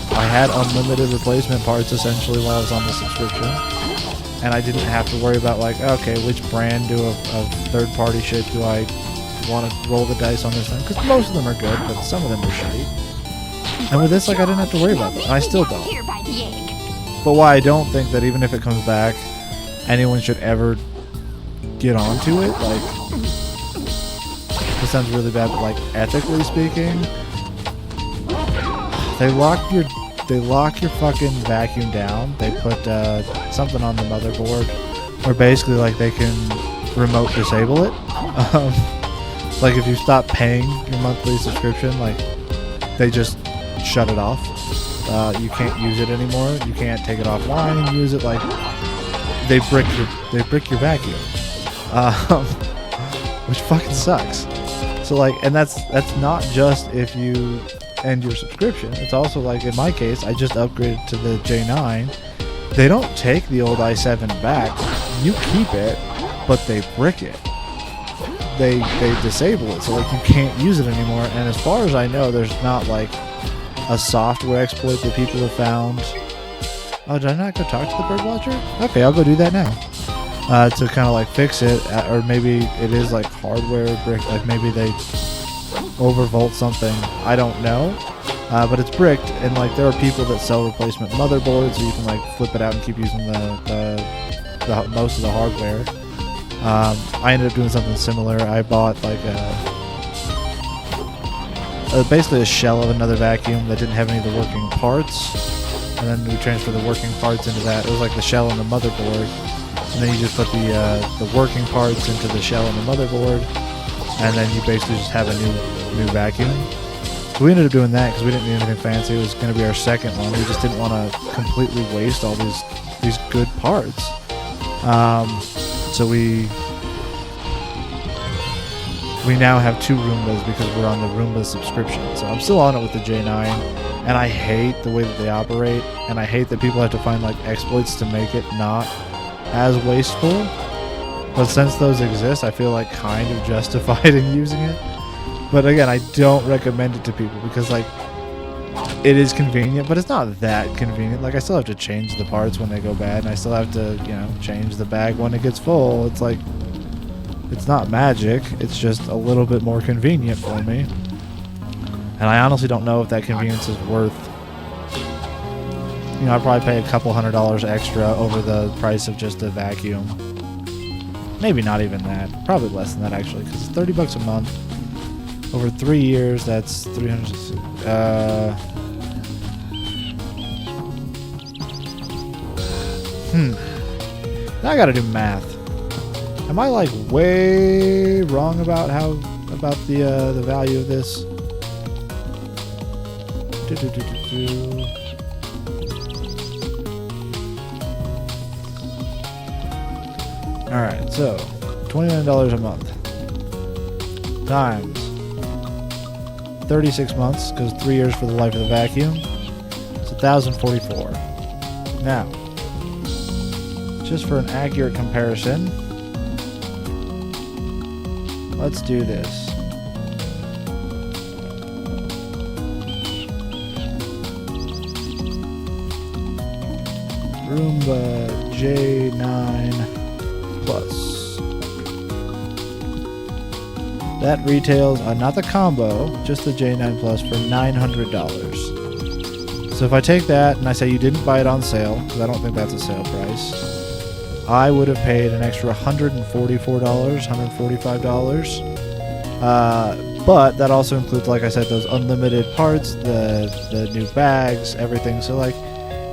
I had unlimited replacement parts essentially while I was on the subscription, and I didn't have to worry about like, okay, which brand of third-party shit do I want to roll the dice on this time, because most of them are good, but some of them are shitty. And with this, like, I didn't have to worry about that, and I still don't. But why I don't think that even if it comes back, anyone should ever get onto it, like, this sounds really bad, but like ethically speaking, they lock your fucking vacuum down. They put something on the motherboard where basically like they can remote disable it. Like if you stop paying your monthly subscription, like they just shut it off. You can't use it anymore. You can't take it offline and use it. Like they brick your vacuum, which fucking sucks. So like, and that's not just if you end your subscription. It's also like in my case, I just upgraded to the J9. They don't take the old i7 back. You keep it, but they brick it. They disable it, so like you can't use it anymore. And as far as I know, there's not like a software exploit that people have found. Oh, did I not go talk to the bird watcher? Okay, I'll go do that now. To kind of like fix it, or maybe it is like hardware brick, like maybe they overvolt something. I don't know, but it's bricked, and like there are people that sell replacement motherboards, so you can like flip it out and keep using the most of the hardware. I ended up doing something similar. I bought like basically a shell of another vacuum that didn't have any of the working parts, and then we transferred the working parts into that. It was like the shell and the motherboard, and then you just put the working parts into the shell and the motherboard, and then you basically just have a new vacuum. So we ended up doing that because we didn't need anything fancy. It was going to be our second one. We just didn't want to completely waste all these good parts. So we now have 2 Roombas because we're on the Roomba subscription. So I'm still on it with the J9, and I hate the way that they operate, and I hate that people have to find like exploits to make it not as wasteful. But since those exist, I feel like kind of justified in using it. But again, I don't recommend it to people because like it is convenient, but it's not that convenient. Like I still have to change the parts when they go bad, and I still have to, you know, change the bag when it gets full. It's like, it's not magic, it's just a little bit more convenient for me. And I honestly don't know if that convenience is worth, you know, I'd probably pay a couple $100 extra over the price of just a vacuum. Maybe not even that. Probably less than that actually, because it's $30 a month. Over 3 years, that's 300. Now I gotta do math. Am I like way wrong about the value of this? All right, so $29 a month times 36 months, because 3 years for the life of the vacuum. It's $1,044. Now, just for an accurate comparison, let's do this. Roomba J9 Plus. That retails, not the combo, just the J9 Plus for $900. So if I take that and I say you didn't buy it on sale, because I don't think that's a sale price, I would have paid an extra $144, $145. But that also includes, like I said, those unlimited parts, the new bags, everything. So like,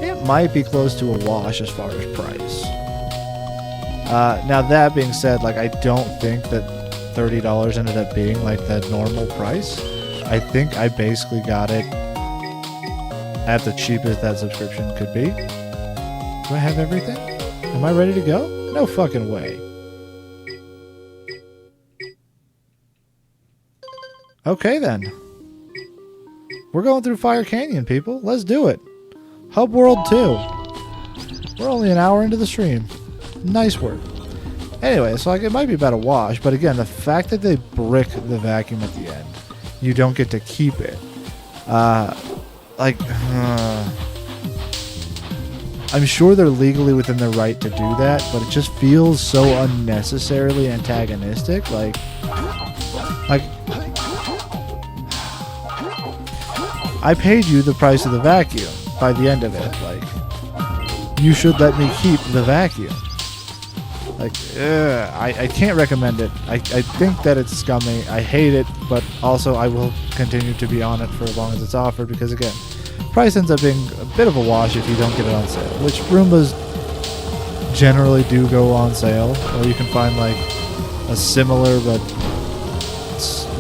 it might be close to a wash as far as price. Now that being said, like I don't think that $30 ended up being like the normal price. I think I basically got it at the cheapest that subscription could be. Do I have everything? Am I ready to go? No fucking way. Okay then. We're going through Fire Canyon, people. Let's do it. Hub World 2. We're only an hour into the stream. Nice work. Anyway, so like it might be about a wash, but again, the fact that they brick the vacuum at the end, you don't get to keep it. I'm sure they're legally within their right to do that, but it just feels so unnecessarily antagonistic. Like I paid you the price of the vacuum by the end of it. Like, you should let me keep the vacuum. Like, I can't recommend it. I think that it's scummy. I hate it, but also I will continue to be on it for as long as it's offered because, again, price ends up being a bit of a wash if you don't get it on sale, which Roombas generally do go on sale, or you can find like a similar but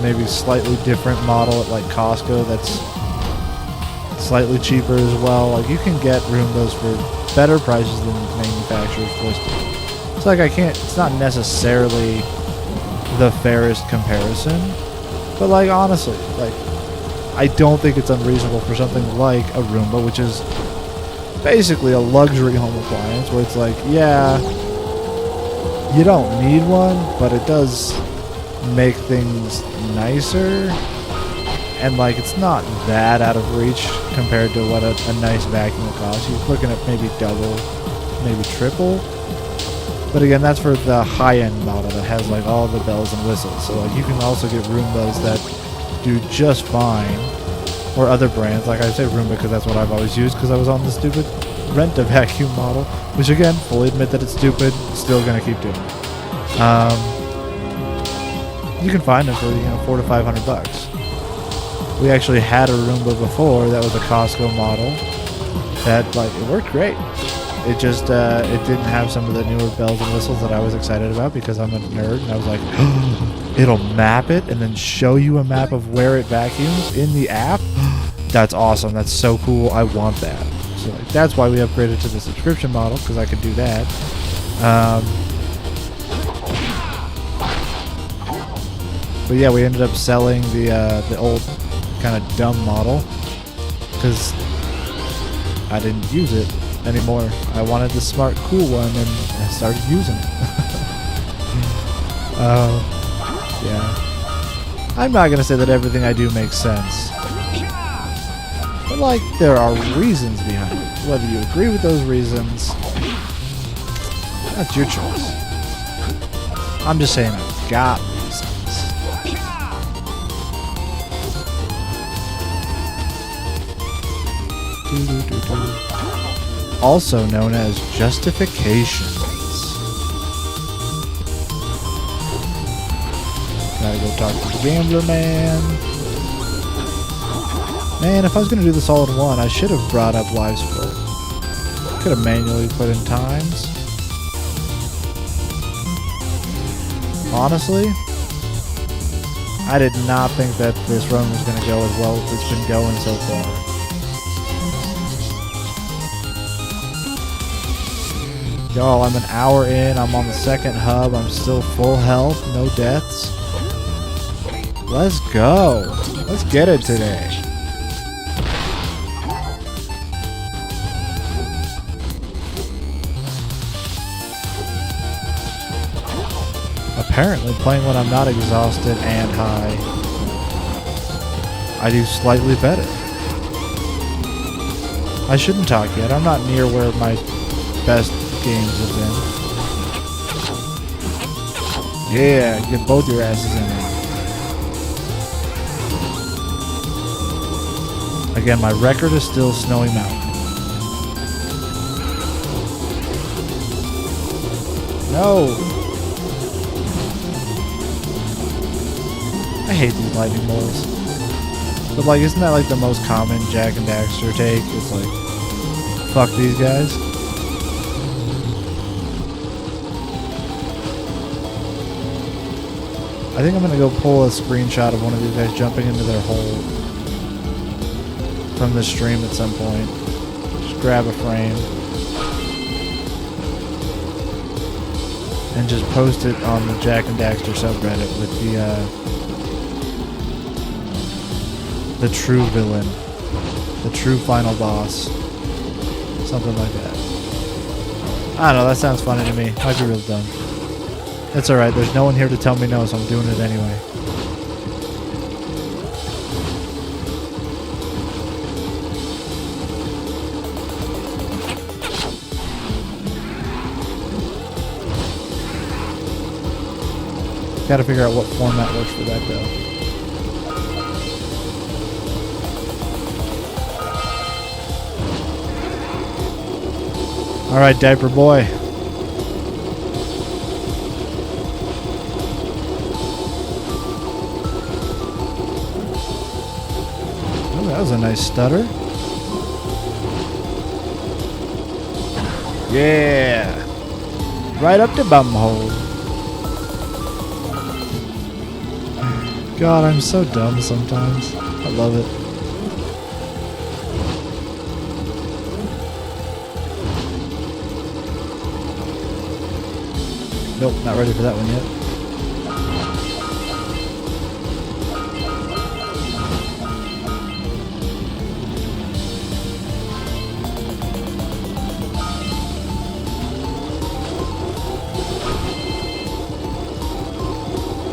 maybe slightly different model at like Costco that's slightly cheaper as well. Like, you can get Roombas for better prices than manufacturers listed. It's like it's not necessarily the fairest comparison, but like honestly, like I don't think it's unreasonable for something like a Roomba, which is basically a luxury home appliance, where it's like, yeah, you don't need one, but it does make things nicer, and like it's not that out of reach compared to what a nice vacuum will cost. You're looking at maybe double, maybe triple. But again, that's for the high-end model that has like all the bells and whistles. So like you can also get Roombas that do just fine, or other brands. Like I say Roomba because that's what I've always used because I was on the stupid rent-a-vacuum model, which again, fully admit that it's stupid, still gonna keep doing it. You can find them for $400 to $500. We actually had a Roomba before that was a Costco model that like it worked great. It just it didn't have some of the newer bells and whistles that I was excited about because I'm a nerd, and I was like, it'll map it and then show you a map of where it vacuums in the app. That's awesome. That's so cool. I want that. So like, that's why we upgraded to the subscription model, because I could do that. But yeah, we ended up selling the old kind of dumb model because I didn't use it anymore. I wanted the smart, cool one, and I started using it. Yeah. I'm not gonna say that everything I do makes sense, but like there are reasons behind it. Whether you agree with those reasons, that's your choice. I'm just saying I've got reasons. Also known as justifications. Gotta go talk to the gambler man. Man, if I was gonna do this all in one, I should have brought up live split. Could have manually put in times. Honestly, I did not think that this run was gonna go as well as it's been going so far. Y'all, I'm an hour in, I'm on the second hub, I'm still full health, no deaths. Let's go. Let's get it today. Apparently, playing when I'm not exhausted and high, I do slightly better. I shouldn't talk yet, I'm not near where my best games have been. Yeah, get both your asses in there. Again, my record is still Snowy Mountain. No! I hate these lightning bolts. But like, isn't that like the most common Jak and Daxter take? It's like, fuck these guys. I think I'm gonna go pull a screenshot of one of these guys jumping into their hole from the stream at some point. Just grab a frame and just post it on the Jak and Daxter subreddit with the true villain, the true final boss, something like that. I don't know, that sounds funny to me. Might be real dumb. It's alright, there's no one here to tell me no, so I'm doing it anyway. Gotta figure out what format works for that though. Alright, diaper boy. Oh, that was a nice stutter. Yeah. Right up the bum hole. God, I'm so dumb sometimes. I love it. Nope, not ready for that one yet.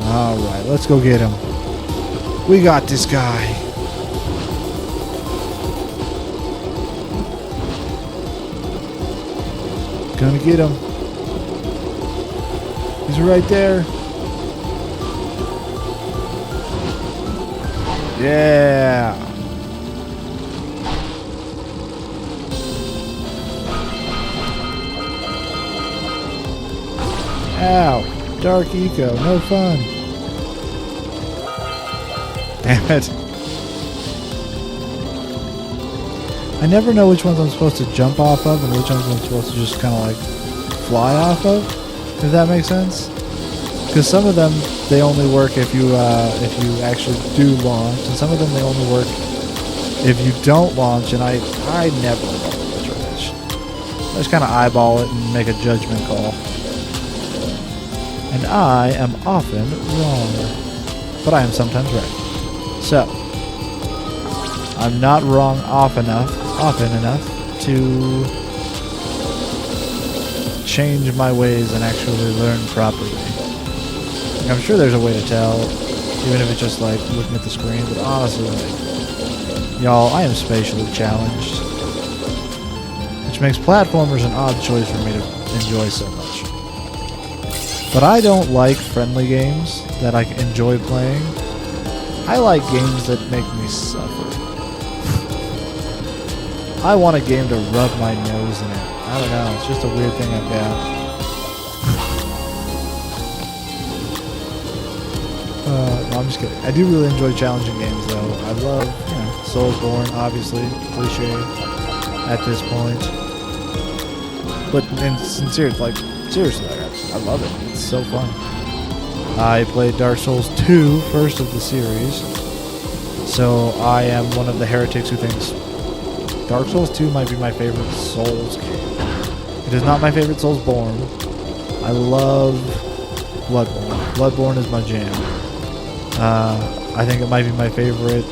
Alright, let's go get him. We got this guy. Gonna get him. He's right there. Yeah. Ow. Dark eco. No fun. Damn it. I never know which ones I'm supposed to jump off of and which ones I'm supposed to just kind of like fly off of, if that makes sense. Because some of them, they only work if you actually do launch, and some of them they only work if you don't launch. And I never love the trash. I just kind of eyeball it and make a judgment call. And I am often wrong, but I am sometimes right. So I'm not wrong often enough to change my ways and actually learn properly. I'm sure there's a way to tell, even if it's just like looking at the screen, but honestly, like, y'all, I am spatially challenged, which makes platformers an odd choice for me to enjoy so much. But I don't like friendly games that I enjoy playing. I like games that make me suffer. I want a game to rub my nose in it. I don't know, it's just a weird thing I've got. No, I'm just kidding. I do really enjoy challenging games, though. I love, Soulsborne, obviously, cliche at this point. But seriously, I love it. It's so fun. I played Dark Souls 2, first of the series, so I am one of the heretics who thinks Dark Souls 2 might be my favorite Souls game. It is not my favorite Soulsborne. I love Bloodborne. Bloodborne is my jam. I think it might be my favorite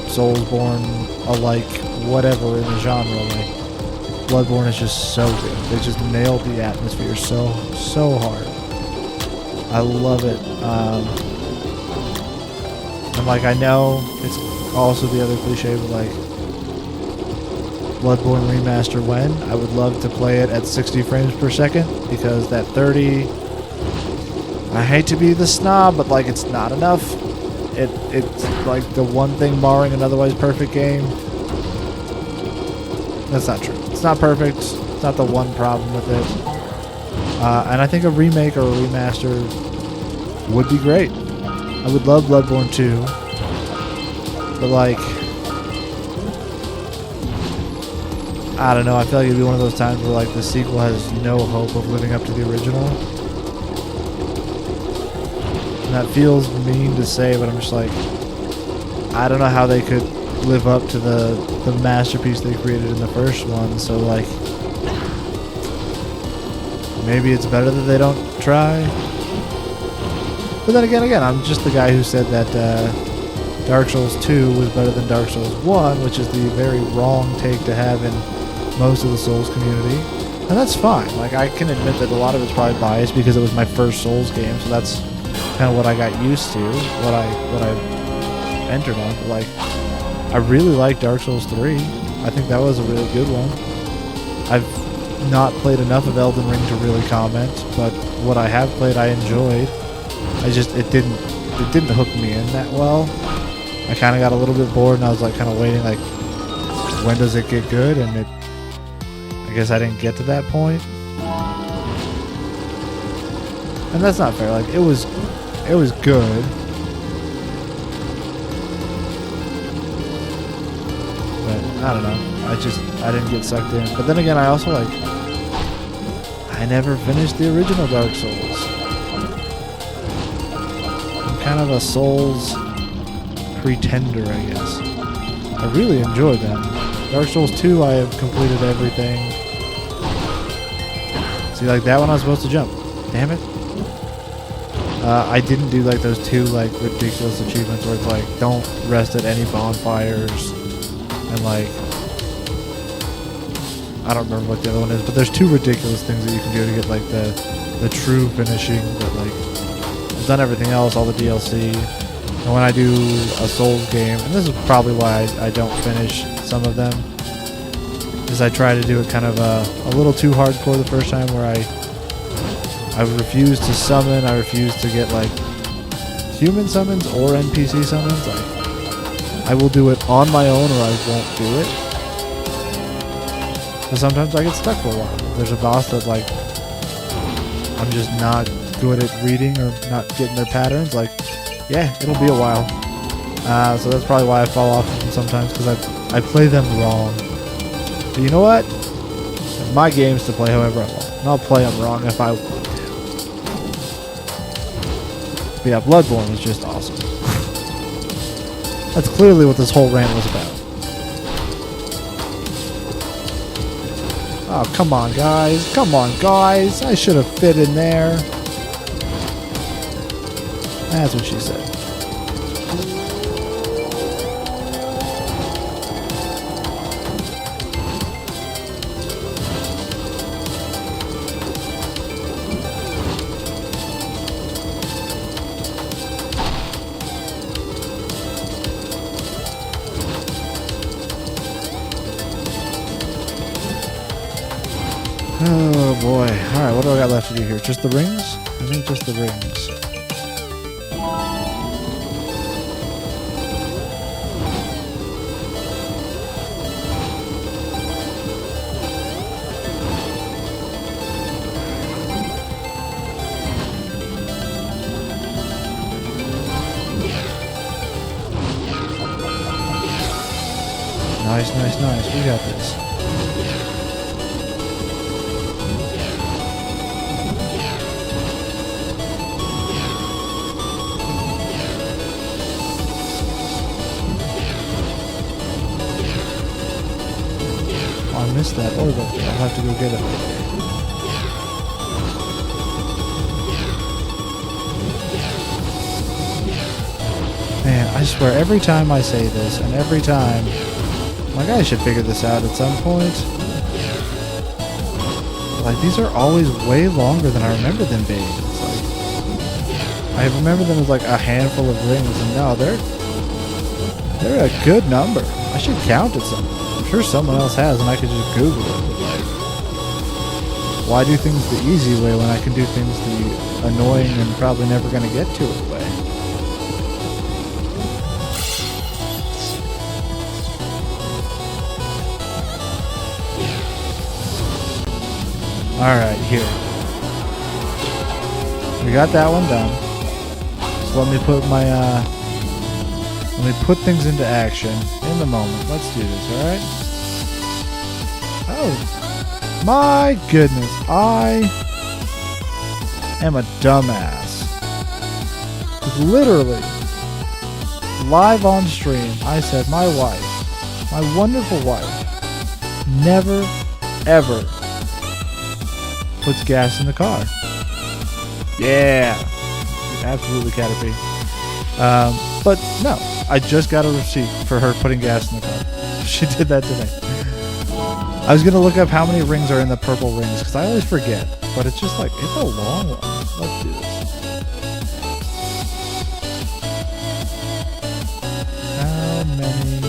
Soulsborne alike, whatever in the genre. Like, Bloodborne is just so good. They just nailed the atmosphere so hard. I love it. And like, I know it's also the other cliche, but like, Bloodborne Remaster when? I would love to play it at 60 frames per second, because that 30, I hate to be the snob, but like, it's not enough. It's like the one thing barring an otherwise perfect game. That's not true. It's not perfect. It's not the one problem with it. And I think a remake or a remaster would be great. I would love Bloodborne 2. But like, I don't know, I feel like it'd be one of those times where like the sequel has no hope of living up to the original. And that feels mean to say, but I'm just like, I don't know how they could live up to the masterpiece they created in the first one, so like, maybe it's better that they don't try. But then again, I'm just the guy who said that Dark Souls 2 was better than Dark Souls 1, which is the very wrong take to have in most of the Souls community. And that's fine. Like, I can admit that a lot of it's probably biased because it was my first Souls game, so that's kind of what I got used to, what I entered on. But like, I really like Dark Souls 3. I think that was a really good one. I've not played enough of Elden Ring to really comment, but what I have played I enjoyed. It didn't hook me in that well. I kind of got a little bit bored, and I was like kind of waiting, like, when does it get good? And I guess I didn't get to that point. And that's not fair. Like, it was good. But I don't know. I didn't get sucked in. But then again, I also I never finished the original Dark Souls. I'm kind of a Souls pretender, I guess. I really enjoyed them. Dark Souls 2, I have completed everything. See, like, that one I was supposed to jump. Damn it. I didn't do, like, those two, like, ridiculous achievements where it's, like, don't rest at any bonfires. And, like, I don't remember what the other one is, but there's two ridiculous things that you can do to get, like, the true finishing. But, like, I've done everything else, all the DLC. And when I do a Souls game, and this is probably why I don't finish some of them, is I try to do it kind of a little too hardcore the first time, where I refuse to summon, I refuse to get like human summons or NPC summons. Like, I will do it on my own or I won't do it. But sometimes I get stuck for a while. If there's a boss that like I'm just not good at reading or not getting their patterns, like, yeah, it'll be a while. So that's probably why I fall off of them sometimes, because I play them wrong. But you know what? My game's to play however I want. And I'll play them wrong if I want to. But yeah, Bloodborne was just awesome. That's clearly what this whole rant was about. Oh, come on, guys. Come on, guys. I should have fit in there. That's what she said. Oh boy. Alright, what do I got left to do here? Just the rings? I think just the rings. Nice, nice, nice. We got this. I missed that orb. I'll have to go get it. Man, I swear, every time I say this, and every time, like, I should figure this out at some point. Like, these are always way longer than I remember them being. It's like, I remember them as like a handful of rings, and no, they're a good number. I should count it somewhere. I'm sure someone else has, and I could just Google it. But like, why do things the easy way when I can do things the annoying and probably never going to get to it way? Alright, here. We got that one done. So let me put my, let me put things into action in the moment. Let's do this, alright? Oh, my goodness. I am a dumbass. Literally, live on stream, I said my wife, my wonderful wife, never, ever puts gas in the car. Yeah, absolutely, Caterpie. But no, I just got a receipt for her putting gas in the car. She did that today. I was gonna look up how many rings are in the purple rings because I always forget. But it's just like, it's a long one. Let's do this. How many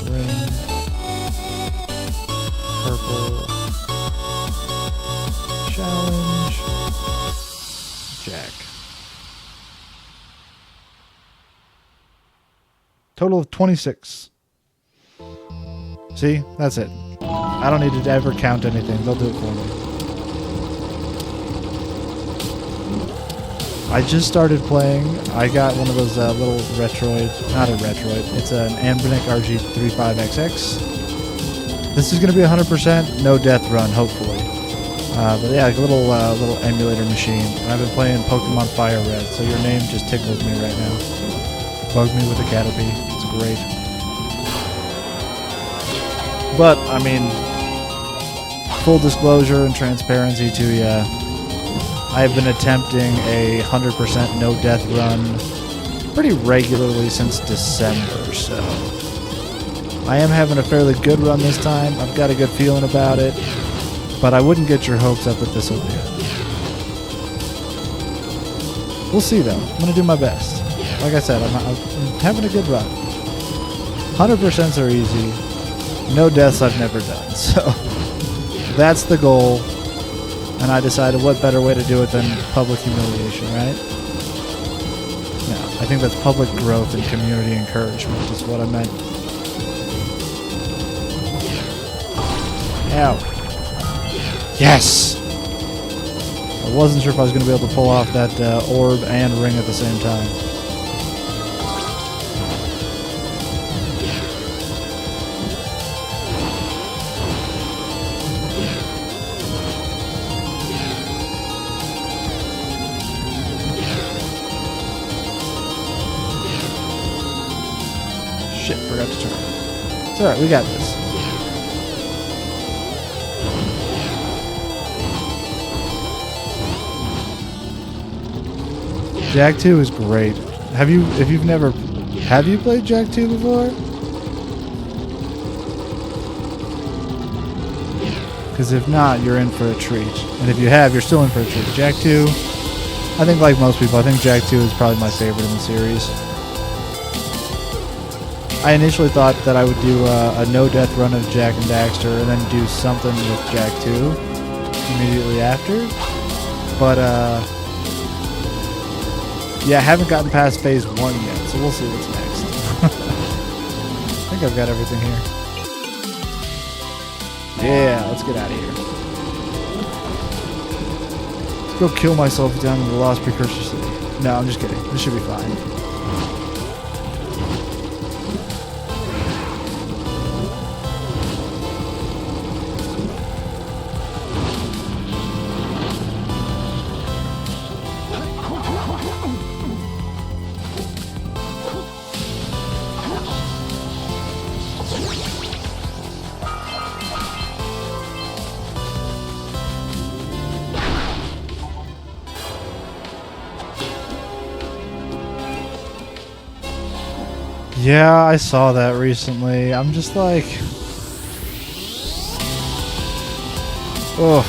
rings? Purple. Challenge. Jack. Total of 26. See? That's it. I don't need to ever count anything. They'll do it for me. I just started playing. I got one of those little Retroid. Not a Retroid. It's an Anbernic RG35XX. This is going to be 100% no death run, hopefully. But yeah, like a little emulator machine. And I've been playing Pokemon Fire Red, so your name just tickles me right now. Bug me with a Caterpie. It's great. But, I mean, full disclosure and transparency to you, I've been attempting a 100% no death run pretty regularly since December, so I am having a fairly good run this time. I've got a good feeling about it. But I wouldn't get your hopes up that this will be it. We'll see, though. I'm going to do my best. Like I said, I'm having a good run. 100% are easy. No deaths I've never done. So that's the goal. And I decided what better way to do it than public humiliation, right? Yeah, I think that's public growth and community encouragement is what I meant. Ow. Yes! I wasn't sure if I was going to be able to pull off that orb and ring at the same time. alright, we got this. Jak 2 is great. Have you played Jak 2 before? Because if not, you're in for a treat. And if you have, you're still in for a treat. Jak 2, I think like most people, I think Jak 2 is probably my favorite in the series. I initially thought that I would do a no-death run of Jak and Daxter and then do something with Jak 2 immediately after. But, yeah, I haven't gotten past phase 1 yet, so we'll see what's next. I think I've got everything here. Yeah, let's get out of here. Let's go kill myself down in the Lost Precursor City. No, I'm just kidding. This should be fine. Yeah, I saw that recently. I'm just like... ugh.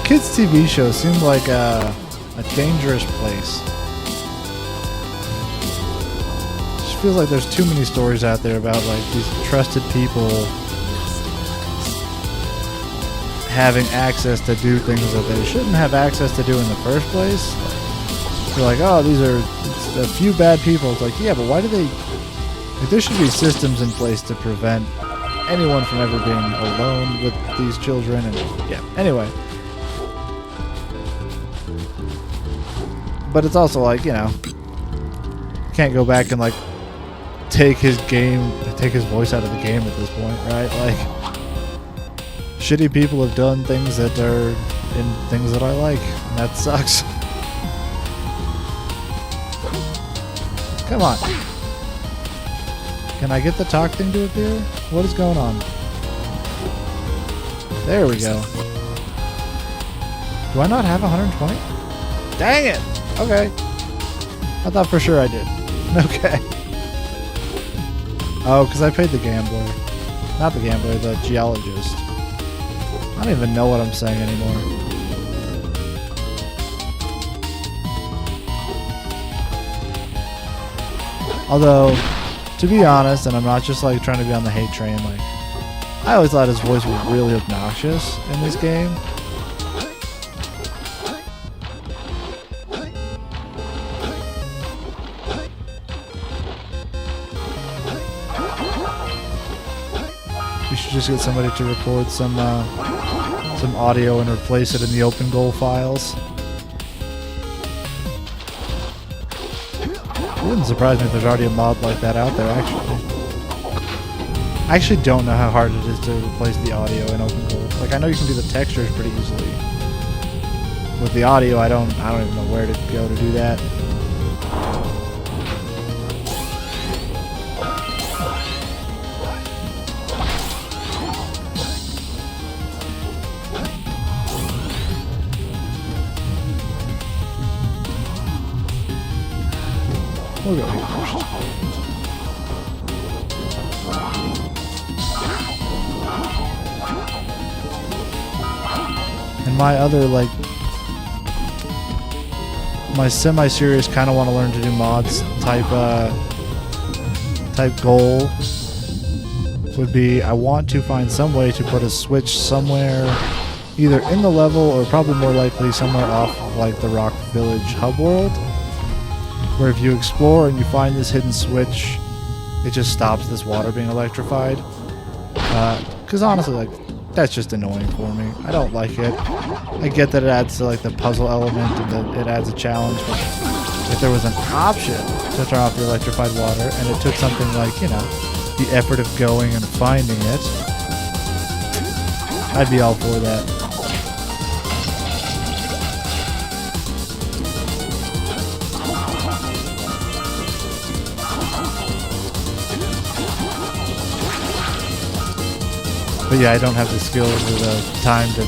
Kids' TV shows seem like a dangerous place. It just feels like there's too many stories out there about like these trusted people having access to do things that they shouldn't have access to do in the first place. You're like, oh, these are a few bad people. It's like, yeah, but why do they... like, there should be systems in place to prevent anyone from ever being alone with these children. And yeah, anyway. But it's also like, you know, you can't go back and like take his voice out of the game at this point, right? Like, shitty people have done things that are in things that I like, and that sucks. Come on. Can I get the talk thing to appear? What is going on? There we go. Do I not have 120? Dang it! Okay. I thought for sure I did. Okay. Oh, because I paid the gambler. Not the gambler, the geologist. I don't even know what I'm saying anymore. Although, to be honest, and I'm not just like trying to be on the hate train, like, I always thought his voice was really obnoxious in this game. We should just get somebody to record some audio and replace it in the open goal files. It wouldn't surprise me if there's already a mod like that out there, actually. I actually don't know how hard it is to replace the audio in OpenGold. Like, I know you can do the textures pretty easily. With the audio, I don't even know where to go to do that. We'll go here first. And my other, like, my semi-serious kind of want to learn to do mods type goal would be, I want to find some way to put a switch somewhere, either in the level or probably more likely somewhere off of like the Rock Village hub world, where if you explore and you find this hidden switch, it just stops this water being electrified. Because honestly, like, that's just annoying for me. I don't like it. I get that it adds to like the puzzle element and that it adds a challenge, but if there was an option to turn off the electrified water and it took something like, you know, the effort of going and finding it, I'd be all for that. But yeah, I don't have the skills or the time to do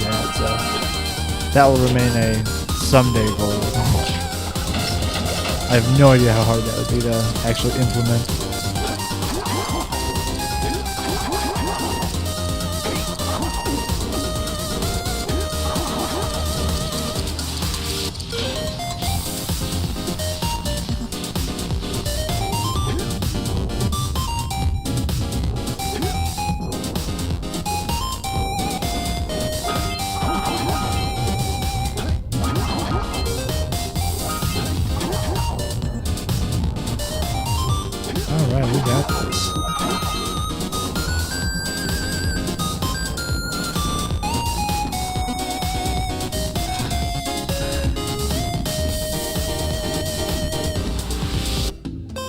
that, so that will remain a someday goal. I have no idea how hard that would be to actually implement. Alright, we got this.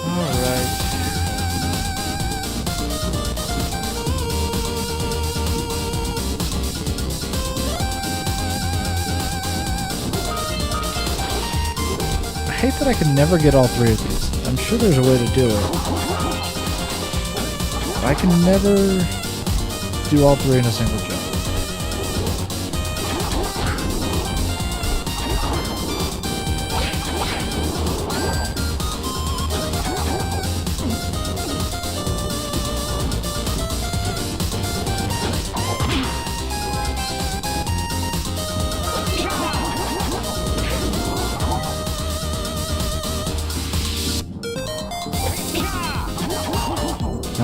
Alright. I hate that I can never get all three of these. I'm sure there's a way to do it. I can never do all three in a single jump.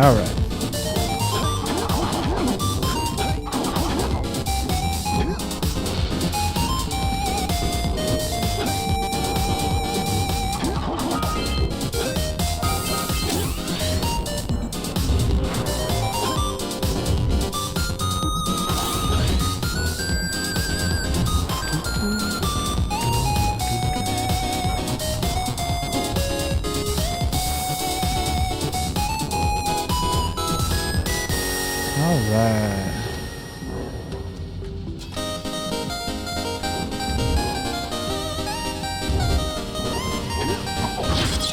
All right. Alright.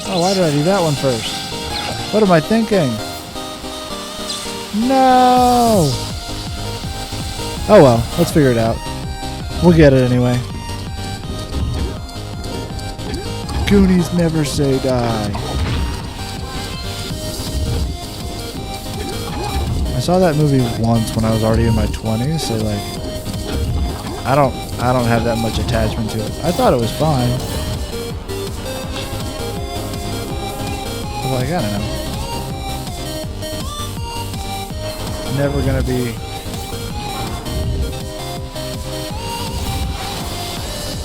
Oh, why did I do that one first? What am I thinking? No! Oh well, let's figure it out. We'll get it anyway. Goonies never say die. I saw that movie once when I was already in my 20s, so like I don't have that much attachment to it. I thought it was fine. But like, I don't know. It's never gonna be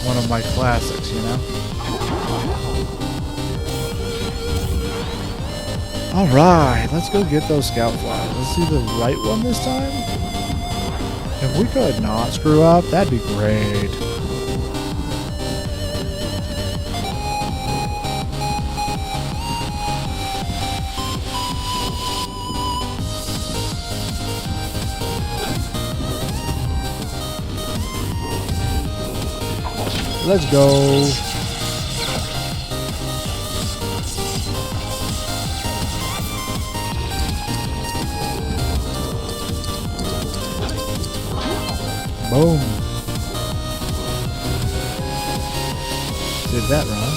one of my classics, you know? Alright, let's go get those scout flies. Let's do the right one this time. If we could not screw up, that'd be great. Let's go. Boom. Did that wrong.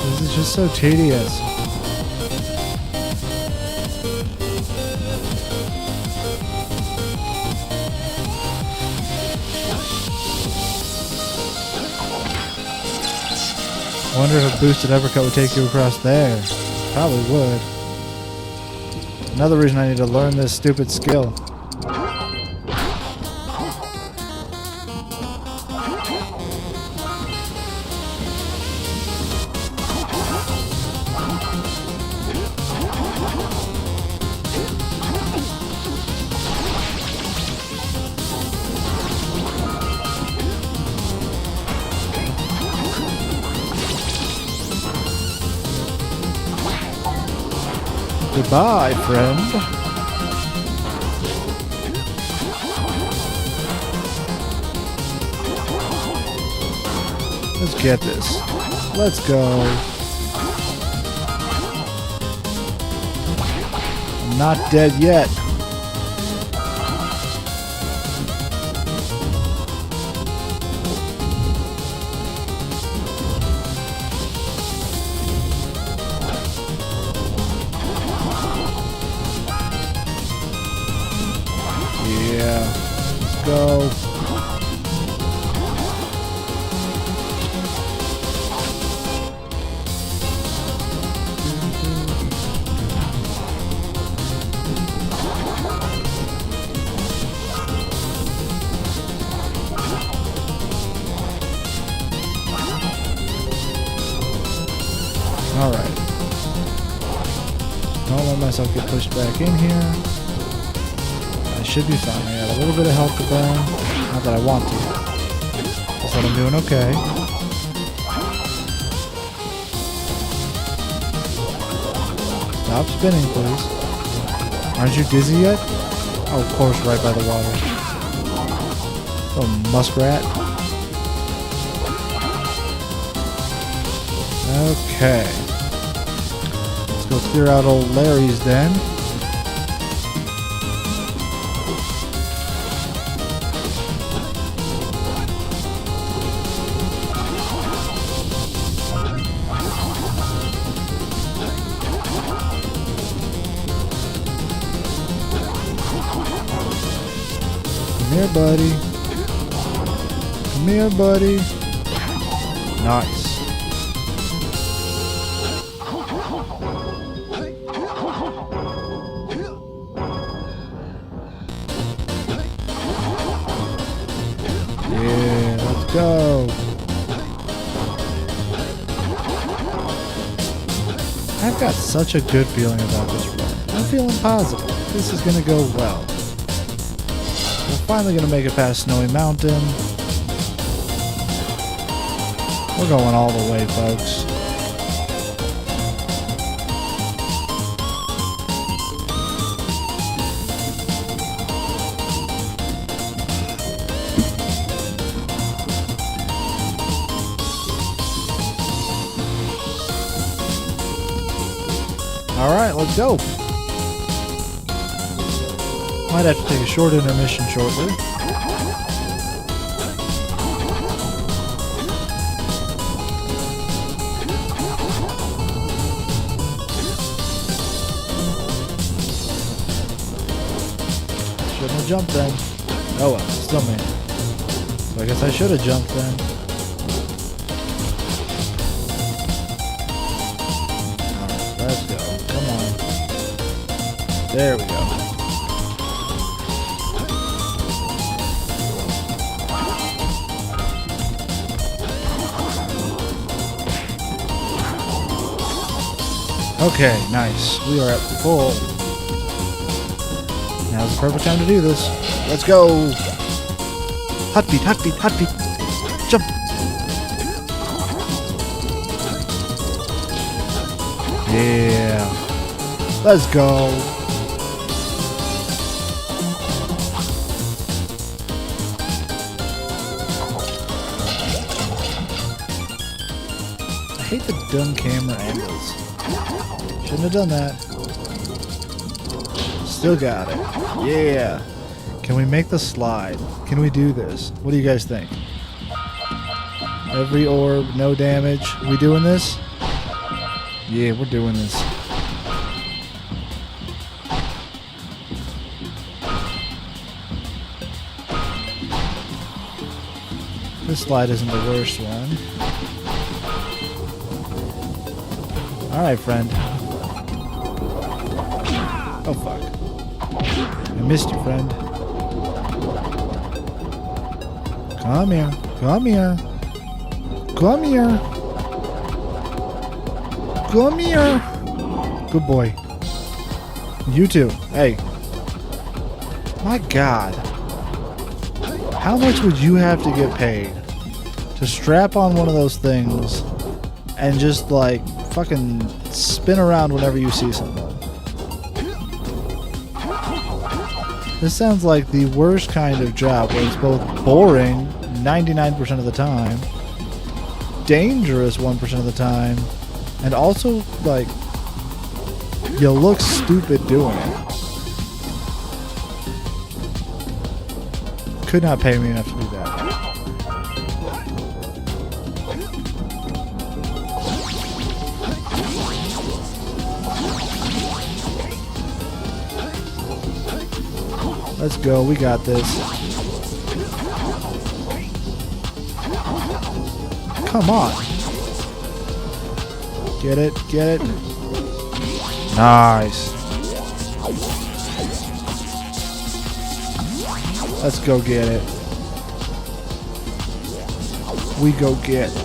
This is just so tedious. I wonder if a boosted uppercut would take you across there. Probably would. Another reason I need to learn this stupid skill. Goodbye, friend. Let's get this. Let's go. not dead yet. Yeah, let's go. Alright. Don't let myself get pushed back in here. I should be fine. I got a little bit of health to burn. Not that I want to. Just that I'm doing okay. Stop spinning, please. Aren't you dizzy yet? Oh, of course, right by the water. Oh, muskrat. Okay. Let's go clear out old Larry's den. Come here, buddy. Come here, buddy. Nice. Yeah, let's go. I've got such a good feeling about this run. I'm feeling positive. This is going to go well. We're finally going to make it past Snowy Mountain. We're going all the way, folks. Alright, let's go. Might have to take a short intermission shortly. Shouldn't have jumped then. Oh well, still made it. So I guess I should have jumped then. Alright, let's go. Come on. There we go. Okay, nice. We are at full. Now's the perfect time to do this. Let's go! Hot beat, hot beat, hot beat. Jump! Yeah. Let's go. I hate the dumb camera angles. Shouldn't have done that. Still got it. Yeah. Can we make the slide? Can we do this? What do you guys think? Every orb, no damage. Are we doing this? Yeah, we're doing this. This slide isn't the worst one. Alright, friend. Oh, fuck. I missed you, friend. Come here. Come here. Come here. Come here. Good boy. You too. Hey. My God. How much would you have to get paid to strap on one of those things and just, like, fucking spin around whenever you see something? This sounds like the worst kind of job where it's both boring 99% of the time, dangerous 1% of the time, and also, like, You look stupid doing it. Could not pay me enough to do that. Let's go, we got this. Come on. Get it, get it. Nice. Let's go get it. We go get it.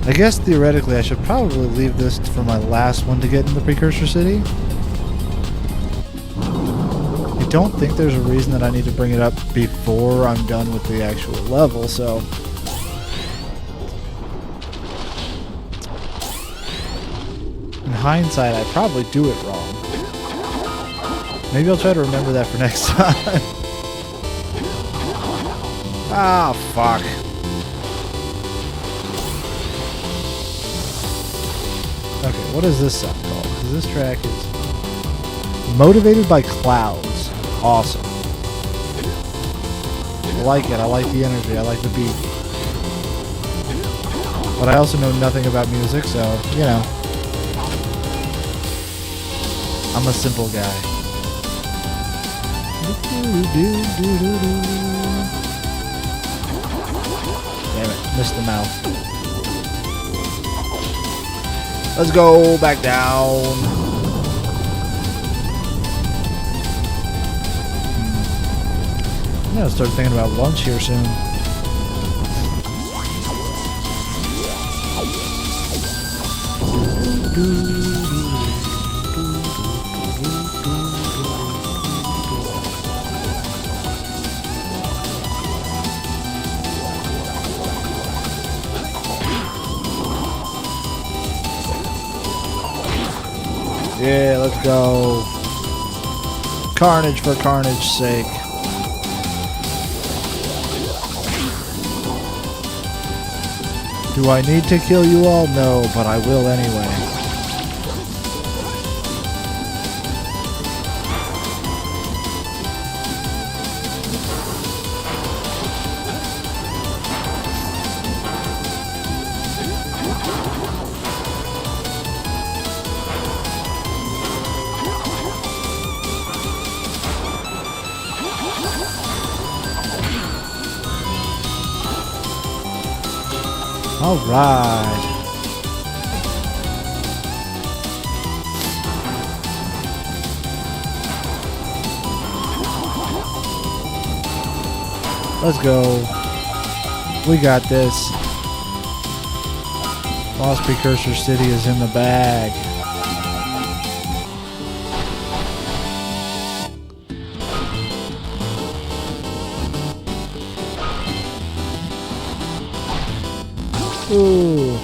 I guess theoretically I should probably leave this for my last one to get in the Precursor City. I don't think there's a reason that I need to bring it up before I'm done with the actual level, so... in hindsight, I probably do it wrong. Maybe I'll try to remember that for next time. Ah, fuck. Okay, what is this song called? Because this track is Motivated by Clouds. Awesome. I like it. I like the energy. I like the beat. But I also know nothing about music, so, you know. I'm a simple guy. Damn it, missed the mouth. Let's go back down. I'm gonna start thinking about lunch here soon. Yeah, let's go. Carnage for carnage's sake. Do I need to kill you all? No, but I will anyway. All right. Let's go. We got this. Lost Precursor City is in the bag. Ooh,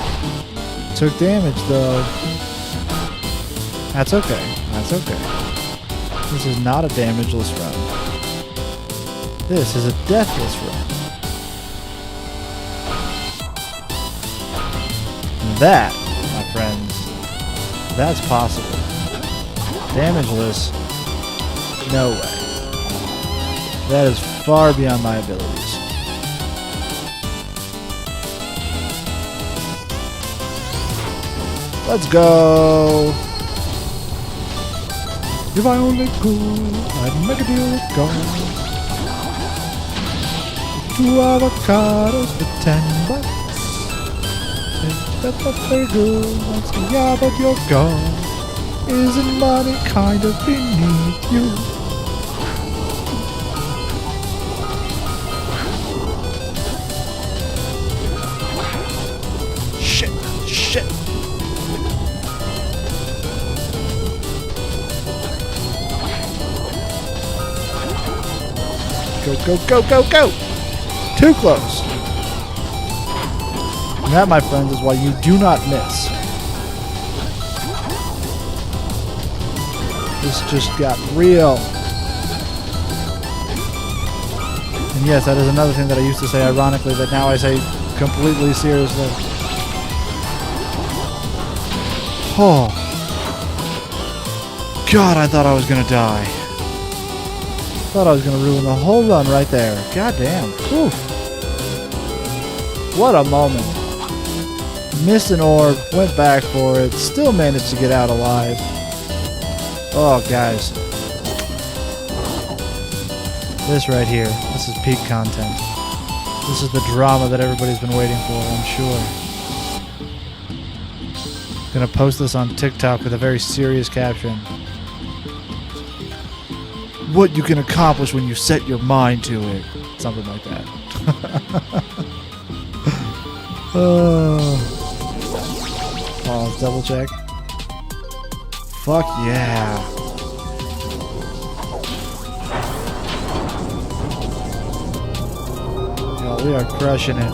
took damage though. That's okay. That's okay. This is not a damageless run. This is a deathless run. That, my friends, that's possible. Damageless, no way. That is far beyond my abilities. Let's go! If I only could, I'd make a deal with God. 2 avocados for $10. That's not very good. I'd say, yeah, but you're gone. Isn't money kind of beneath you? Shit! Shit! Go, go, go, go, go! Too close. And that, my friends, is why you do not miss. This just got real. And yes, that is another thing that I used to say ironically that now I say completely seriously. Oh. God, I thought I was gonna die. Thought I was gonna ruin the whole run right there. God damn. Oof. What a moment. Missed an orb, went back for it, still managed to get out alive. Oh, guys. This right here, this is peak content. This is the drama that everybody's been waiting for, I'm sure. Gonna post this on TikTok with a very serious caption. What you can accomplish when you set your mind to it. Something like that. Let's double check. Fuck yeah. Oh, we are crushing it.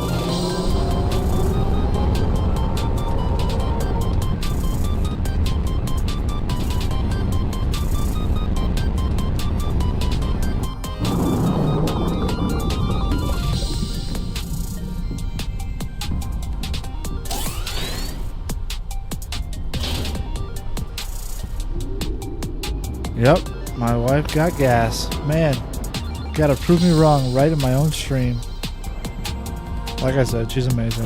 Yep, my wife got gas. Man, gotta prove me wrong right in my own stream. Like I said, she's amazing.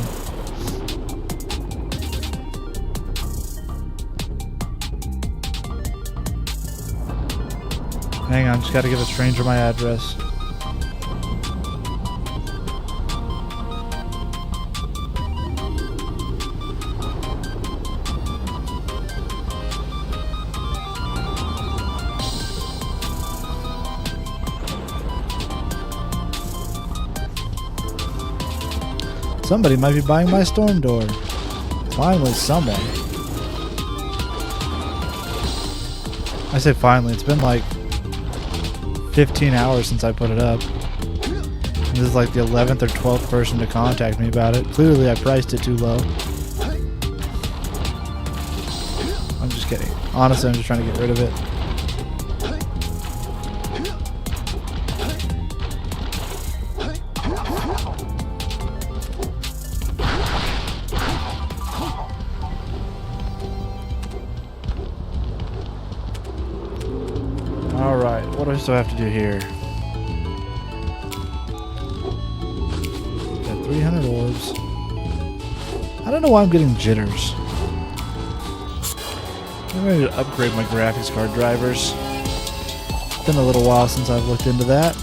Hang on, just gotta give a stranger my address. Somebody might be buying my storm door. Finally, someone. I say finally, it's been like 15 hours since I put it up. This is like the 11th or 12th person to contact me about it. Clearly I priced it too low. I'm just kidding. Honestly, I'm just trying to get rid of it. Alright, what do I still have to do here? Got 300 orbs. I don't know why I'm getting jitters. I'm ready to upgrade my graphics card drivers. It's been a little while since I've looked into that.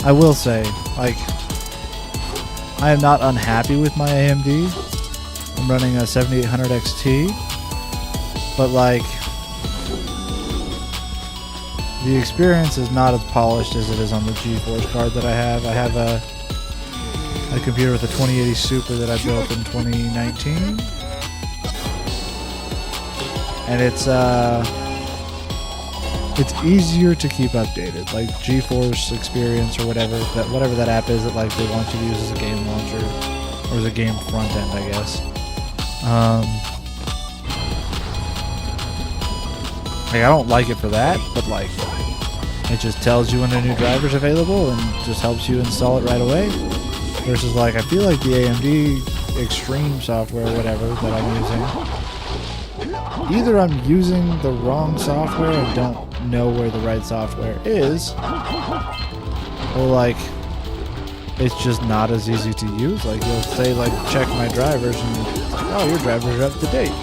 I will say, like, I am not unhappy with my AMD. I'm running a 7800 XT, but like, the experience is not as polished as it is on the GeForce card that I have. I have a computer with a 2080 Super that I built in 2019, and it's easier to keep updated. Like GeForce Experience or whatever that app is that like they want you to use as a game launcher or as a game front end, I guess. Like, I don't like it for that, but like, it just tells you when a new driver's available and just helps you install it right away. Versus like, I feel like the AMD Extreme software or whatever that I'm using, either I'm using the wrong software and don't know where the right software is, or like, it's just not as easy to use. Like, you'll say like, check my drivers, and oh, your drivers are up to date.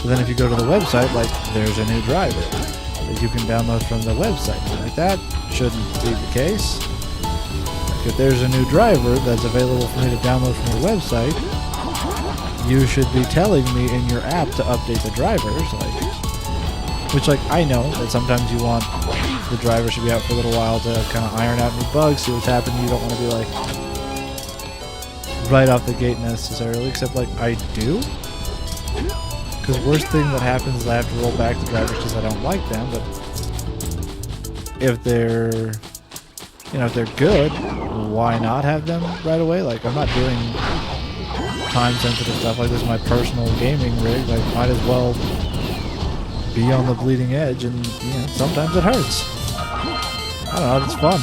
But then if you go to the website, like, there's a new driver that you can download from the website. Like, that shouldn't be the case. Like, if there's a new driver that's available for me to download from your website, you should be telling me in your app to update the drivers. Like, which, like, I know that sometimes you want the drivers to be out for a little while to kind of iron out new bugs, see what's happening. You don't want to be like right off the gate necessarily, except like I do. Because worst thing that happens is I have to roll back the drivers because I don't like them. But if they're, you know, if they're good, why not have them right away? Like, I'm not doing time-sensitive stuff like this is my personal gaming rig. Like, might as well be on the bleeding edge, and you know, sometimes it hurts. I don't know, it's fun.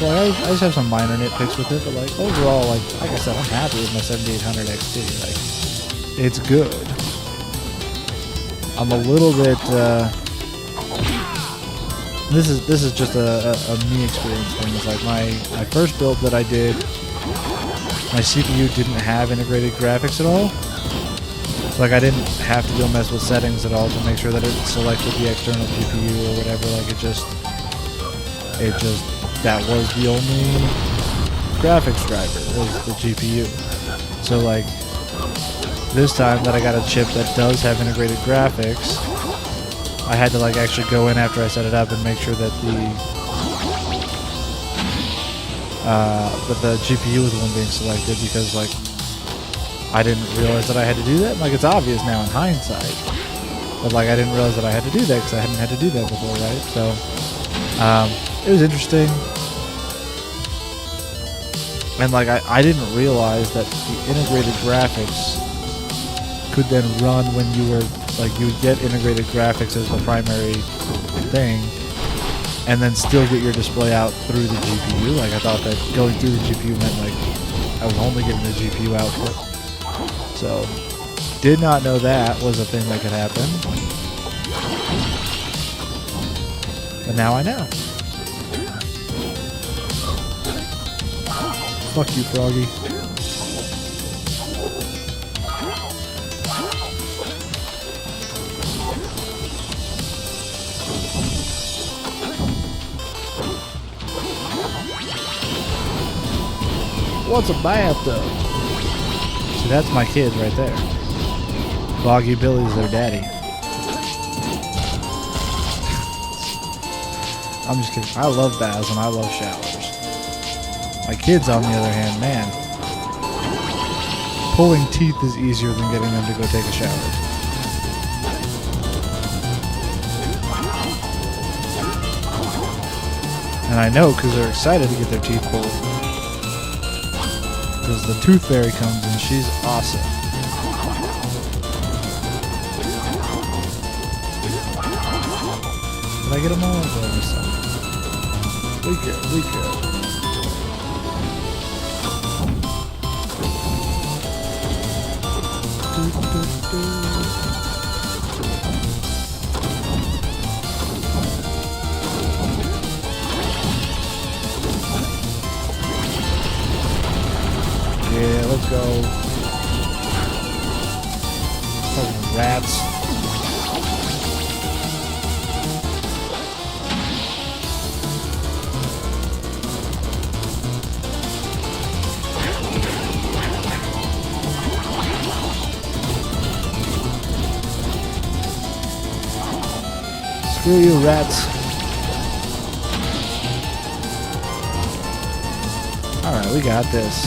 Well, I just have some minor nitpicks with it, but like overall, like I said, I'm happy with my 7800 XT. Like, it's good. I'm a little bit. This is just a me experience thing. It's like my first build that I did, my CPU didn't have integrated graphics at all. Like I didn't have to go mess with settings at all to make sure that it selected the external GPU or whatever. Like it just that was the only graphics driver, was the GPU. So like this time that I got a chip that does have integrated graphics, I had to like actually go in after I set it up and make sure that the GPU was the one being selected, because like I didn't realize that I had to do that. Like it's obvious now in hindsight, but like I didn't realize that I had to do that because I hadn't had to do that before, right? So it was interesting. And like I didn't realize that the integrated graphics could then run when you were like, you would get integrated graphics as the primary thing and then still get your display out through the GPU. Like I thought that going through the GPU meant like I was only getting the GPU output. So did not know that was a thing that could happen. But now I know. Fuck you, Froggy. What's a bathtub? See, that's my kids right there. Boggy Billy's their daddy. I'm just kidding. I love baths and I love showers. My kids, on the other hand, man, pulling teeth is easier than getting them to go take a shower. And I know because they're excited to get their teeth pulled. Because the tooth fairy comes and she's awesome. Did I get them all? We good, we good. Yeah, let's go. Fucking rats. Screw you, rats. Alright, we got this.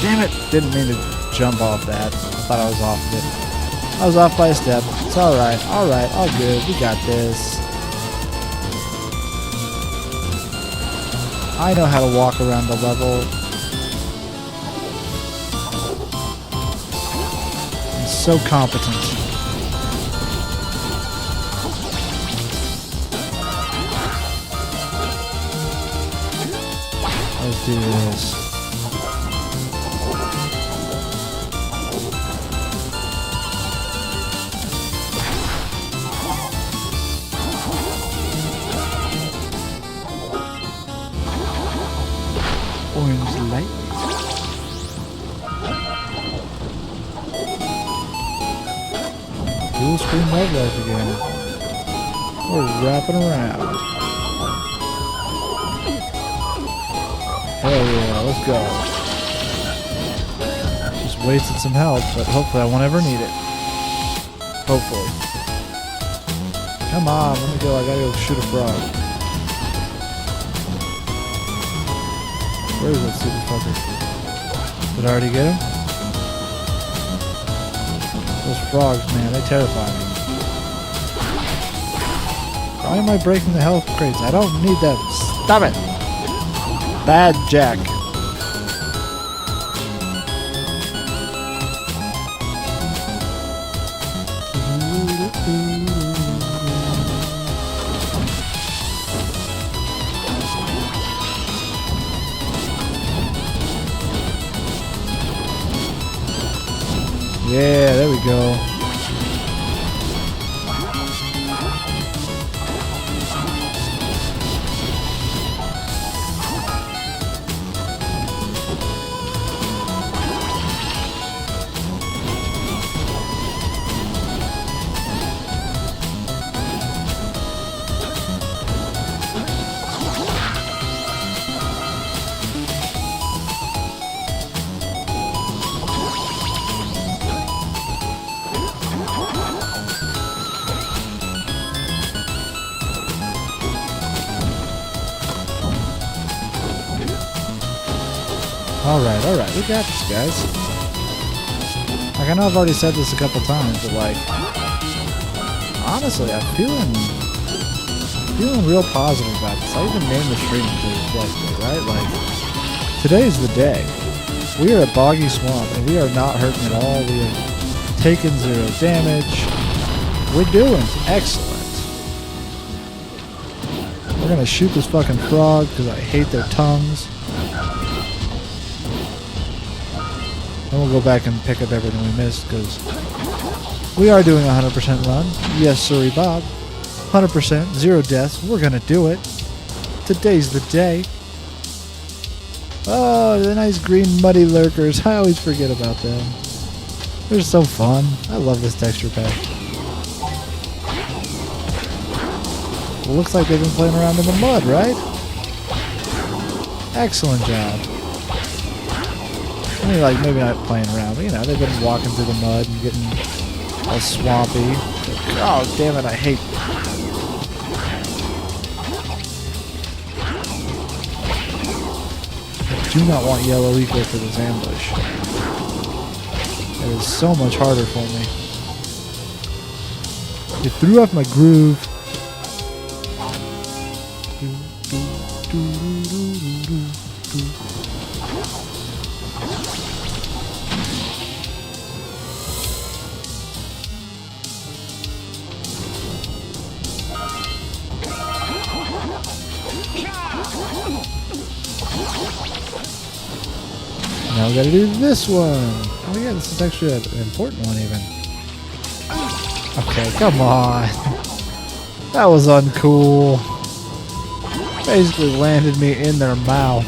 Damn it! Didn't mean to jump off that. I thought I was off of it. I was off by a step. It's alright, all good. We got this. I know how to walk around the level. I'm so competent. Let's do this. Orange light. Dual screen love life again. We're wrapping around. Hell yeah, let's go. Just wasted some health, but hopefully I won't ever need it. Hopefully. Come on, let me go. I gotta go shoot a frog. Where is that stupid fucker? Did I already get him? Those frogs, man, they terrify me. Why am I breaking the health crates? I don't need them. Stop it! Bad Jack. Yeah, there we go. Alright, we got this, guys. Like, I know I've already said this a couple times, but like, honestly, I'm feeling real positive about this. I even named the stream yesterday, right? Like, today's the day. We are at Boggy Swamp, and we are not hurting at all. We have taken 0 damage. We're doing excellent. We're gonna shoot this fucking frog, because I hate their tongues. Then we'll go back and pick up everything we missed, because we are doing a 100% run. Yes, sorry, Bob. 100%, 0 deaths. We're going to do it. Today's the day. Oh, the nice green muddy lurkers. I always forget about them. They're so fun. I love this texture pack. Well, looks like they've been playing around in the mud, right? Excellent job. I mean, like, maybe not playing around, but, you know, they've been walking through the mud and getting all swampy. Oh, damn it, I hate... I do not want yellow eco for this ambush. It is so much harder for me. It threw off my groove. Now we gotta do this one. Oh yeah, this is actually an important one even. Okay, come on. That was uncool. Basically landed me in their mouth.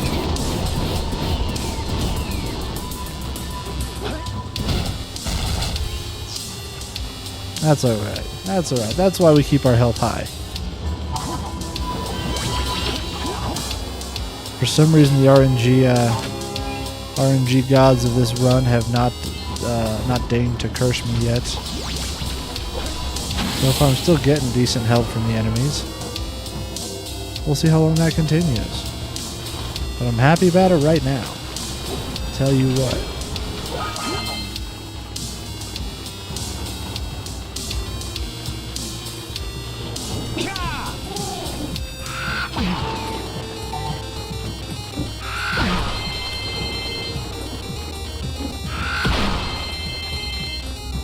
That's alright. That's alright. That's why we keep our health high. For some reason the RNG gods of this run have not deigned to curse me yet. So if I'm still getting decent help from the enemies, we'll see how long that continues. But I'm happy about it right now. Tell you what.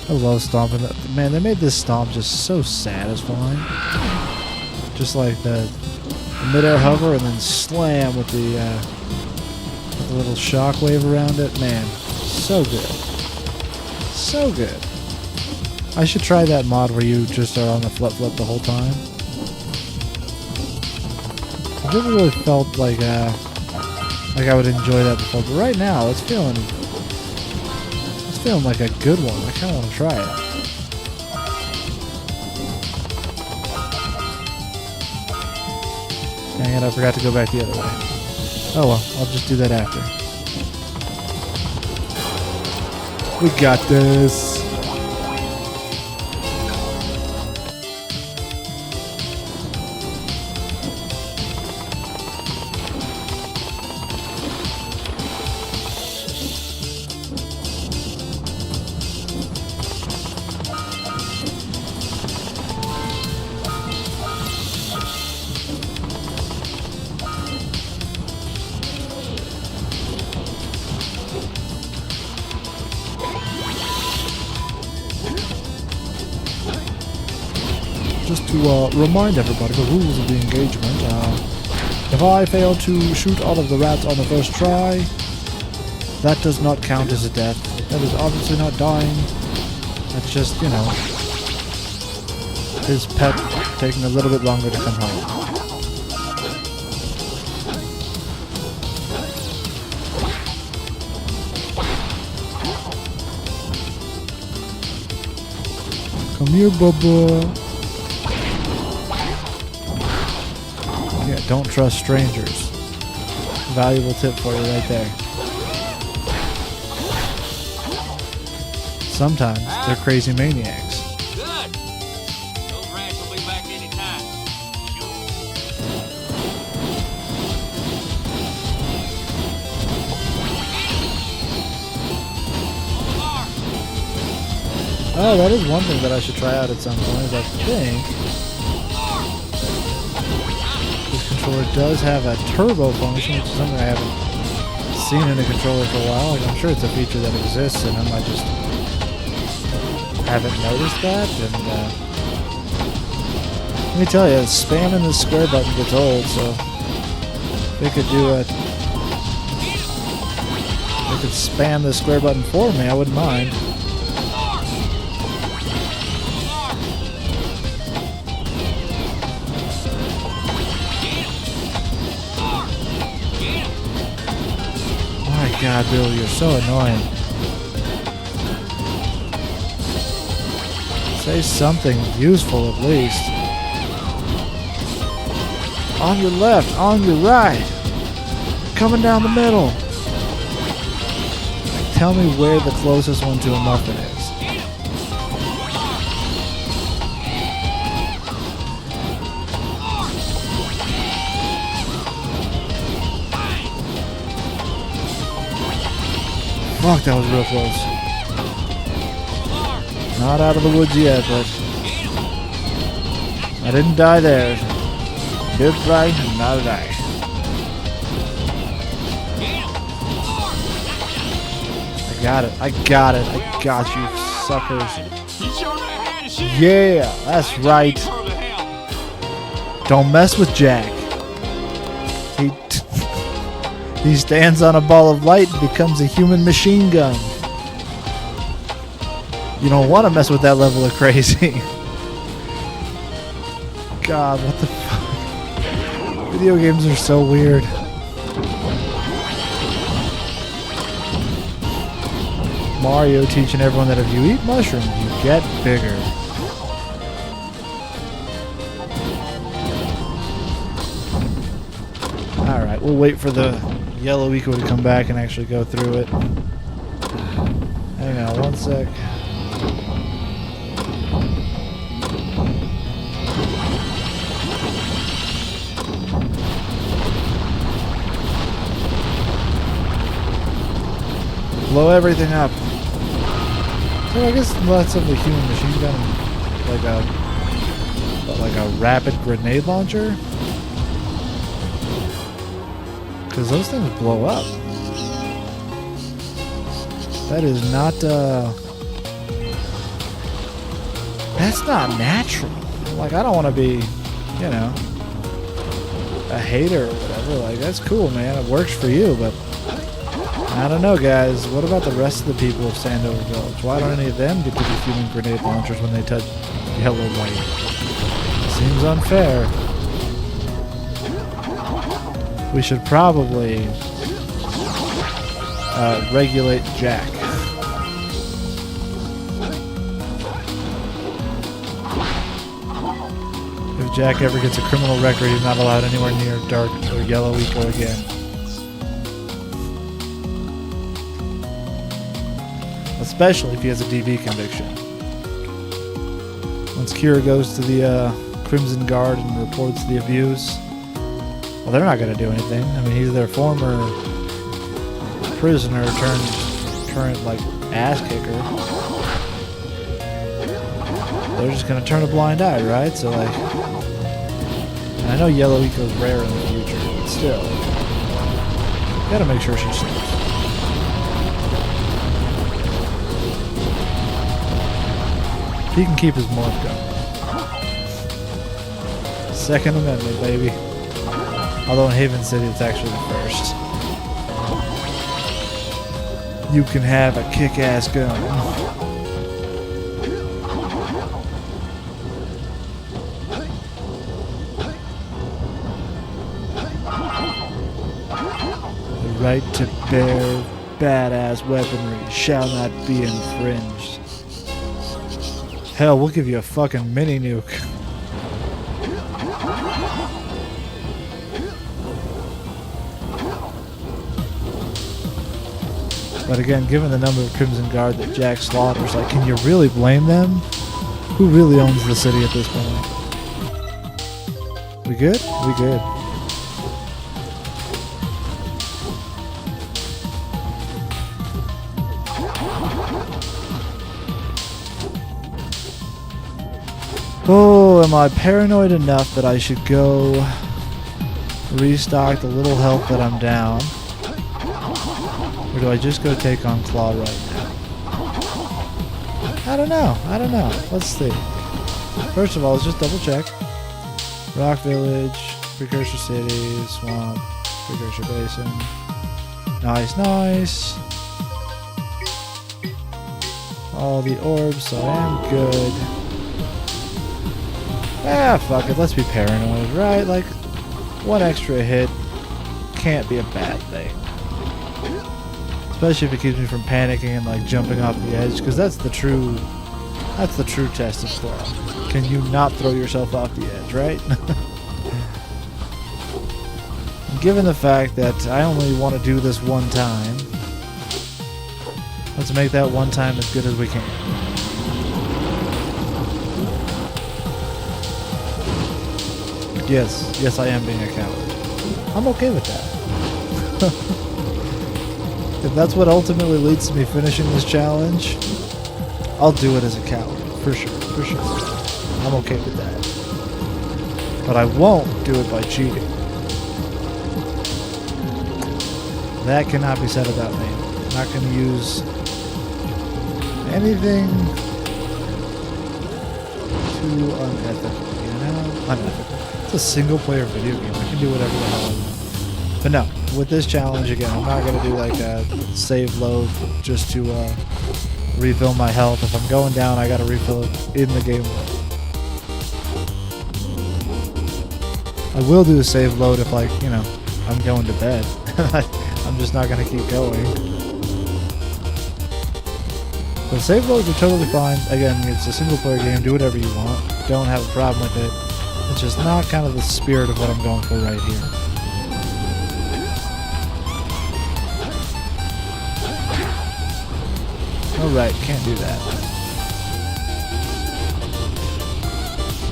I love stomping. Man, they made this stomp just so satisfying. Just like the mid-air hover and then slam with the little shockwave around it. Man, so good. So good. I should try that mod where you just are on the flip the whole time. I've never really felt like I would enjoy that before, but right now it's feeling like a good one. I kind of want to try it. Dang it, I forgot to go back the other way. Oh well, I'll just do that after. We got this. Just to remind everybody the rules of the engagement. If I fail to shoot all of the rats on the first try, that does not count as a death. That is obviously not dying. It's just, you know, his pet taking a little bit longer to come home. Come here, Bubba. Yeah, don't trust strangers. Valuable tip for you right there. Sometimes they're crazy maniacs. Good. Those rats will be back anytime. Oh, that is one thing that I should try out at some point. Is I think this controller does have a turbo function, which is something I haven't seen in a controller for a while. Like, I'm sure it's a feature that exists in them. I just haven't noticed that. And let me tell you, spamming the square button gets old. So they could do a, they could spam the square button for me. I wouldn't mind. God, Bill, you're so annoying. Say something useful at least. On your left, on your right. Coming down the middle. Tell me where the closest one to a muffin is. Fuck, that was real close. Not out of the woods yet, but I didn't die there. Did right, not a die. I got it. I got it. I got you, suckers. Yeah, that's right. Don't mess with Jack. He stands on a ball of light and becomes a human machine gun. You don't want to mess with that level of crazy. God, what the fuck? Video games are so weird. Mario teaching everyone that if you eat mushrooms, you get bigger. Alright, we'll wait for the Yellow Eco to come back and actually go through it. Hang on one sec. Blow everything up. So I guess lots of the human machine gun, like a rapid grenade launcher. Because those things blow up. That is not, that's not natural. Like, I don't want to be, you know, a hater or whatever. Like, that's cool, man. It works for you, but I don't know, guys. What about the rest of the people of Sandover Village? Why don't any of them get to be human grenade launchers when they touch yellow light? Seems unfair. We should probably regulate Jack. If Jack ever gets a criminal record, he's not allowed anywhere near dark or Yellow Eco again. Especially if he has a DV conviction. Once Kira goes to the Crimson Guard and reports the abuse, well, they're not going to do anything. I mean, he's their former prisoner turned current, like, ass kicker. They're just going to turn a blind eye, right? So, like, and I know Yellow Eco's rare in the future, but still, you gotta make sure she sleeps. He can keep his morph gun. Second Amendment, baby. Although in Haven City, it's actually the first. You can have a kick-ass gun. right to bear badass weaponry shall not be infringed. Hell, we'll give you a fucking mini nuke. But again, given the number of Crimson Guard that Jak slaughters, like, can you really blame them? Who really owns the city at this point? We good? We good. Oh, am I paranoid enough that I should go restock the little health that I'm down? Or do I just go take on Claw right now? I don't know. I don't know. Let's see. First of all, let's just double check. Rock Village, Precursor City, Swamp, Precursor Basin. Nice, nice. All the orbs, so I am good. Ah, fuck it. Let's be paranoid, right? Like, one extra hit can't be a bad thing. Especially if it keeps me from panicking and like jumping off the edge, because that's the true test of Claw. Can you not throw yourself off the edge, right? Given the fact that I only want to do this one time, let's make that one time as good as we can. Yes, I am being a coward. I'm okay with that. If that's what ultimately leads to me finishing this challenge, I'll do it as a coward, for sure, for sure. I'm okay with that. But I won't do it by cheating. That cannot be said about me. I'm not going to use anything too unethical, you know? Unethical. It's a single-player video game. I can do whatever the hell I want. But no, with this challenge, again, I'm not going to do like a save load just to refill my health. If I'm going down, I got to refill it in the game mode. I will do a save load if, like, you know, I'm going to bed. I'm just not going to keep going. But save loads are totally fine. Again, it's a single player game. Do whatever you want. Don't have a problem with it. It's just not kind of the spirit of what I'm going for right here. Alright, can't do that.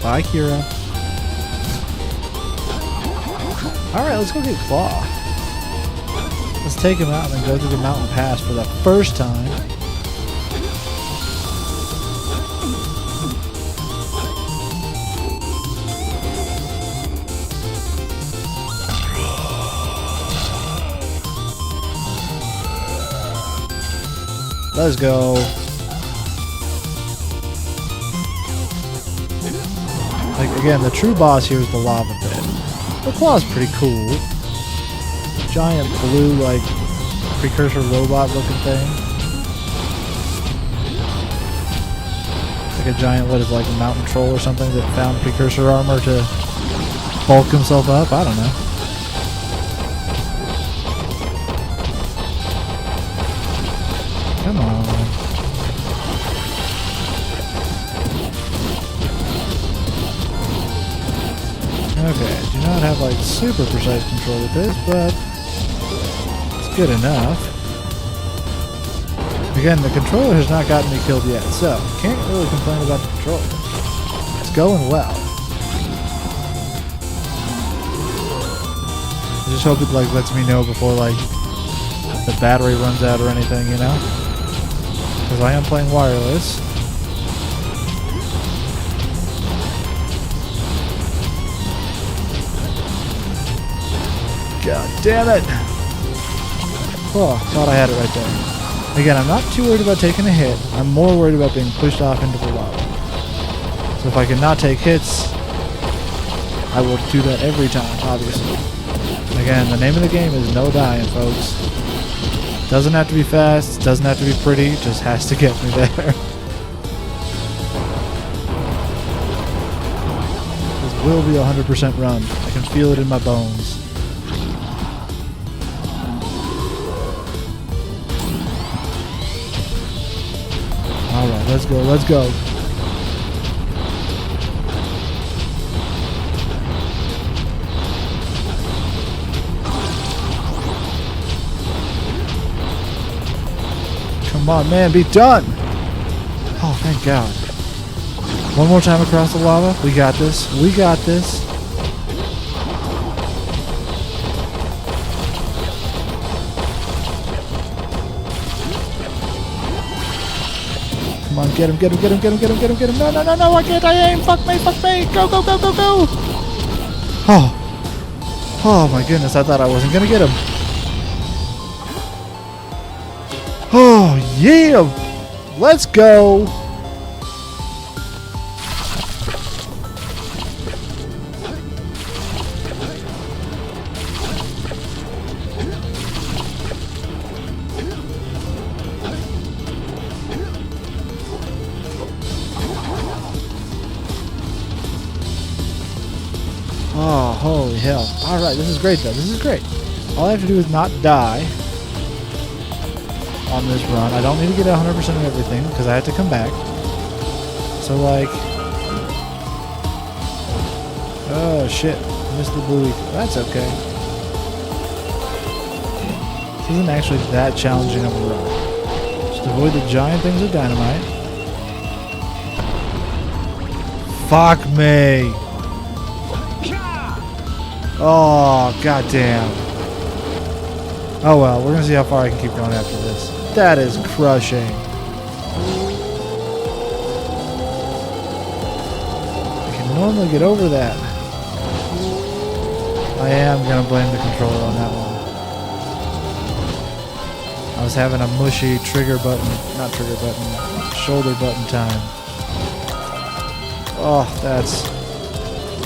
Bye, Kira. Alright, let's go get Claw. Let's take him out and then go through the mountain pass for the first time. Let's go. Like, again, the true boss here is the lava pit. The Claw's pretty cool. Giant blue, like, precursor robot looking thing. Like a giant, what is it, like a mountain troll or something that found precursor armor to bulk himself up? I don't know. Come on. Okay, I do not have like super precise control with this, but it's good enough. Again, the controller has not gotten me killed yet, so can't really complain about the controller. It's going well. I just hope it like lets me know before like the battery runs out or anything, you know? Because I am playing wireless. God damn it! Oh, thought I had it right there. Again, I'm not too worried about taking a hit. I'm more worried about being pushed off into the lava. So if I can not take hits, I will do that every time, obviously. Again, the name of the game is no dying, folks. Doesn't have to be fast, doesn't have to be pretty, just has to get me there. This will be a 100% run. I can feel it in my bones. go. Let's go. Come on, man, be done. Oh, thank God. One more time across the lava. We got this. We got this. Come on, get him, get him, get him, get him, get him, get him, get him. No, no, no, no, why can't I aim? Fuck me, fuck me. Go, go, go, go, go. Oh. Oh, my goodness. I thought I wasn't going to get him. Oh, yeah. Let's go. Oh, holy hell. Alright, this is great though. This is great. All I have to do is not die on this run. I don't need to get 100% of everything because I have to come back. So like... Oh shit. Missed the blue. That's okay. This isn't actually that challenging of a run. Just avoid the giant things with dynamite. Fuck me! Oh, goddamn. Oh well, we're gonna see how far I can keep going after this. That is crushing. I can normally get over that. I am gonna blame the controller on that one. I was having a mushy trigger button, not trigger button, shoulder button time. Oh, that's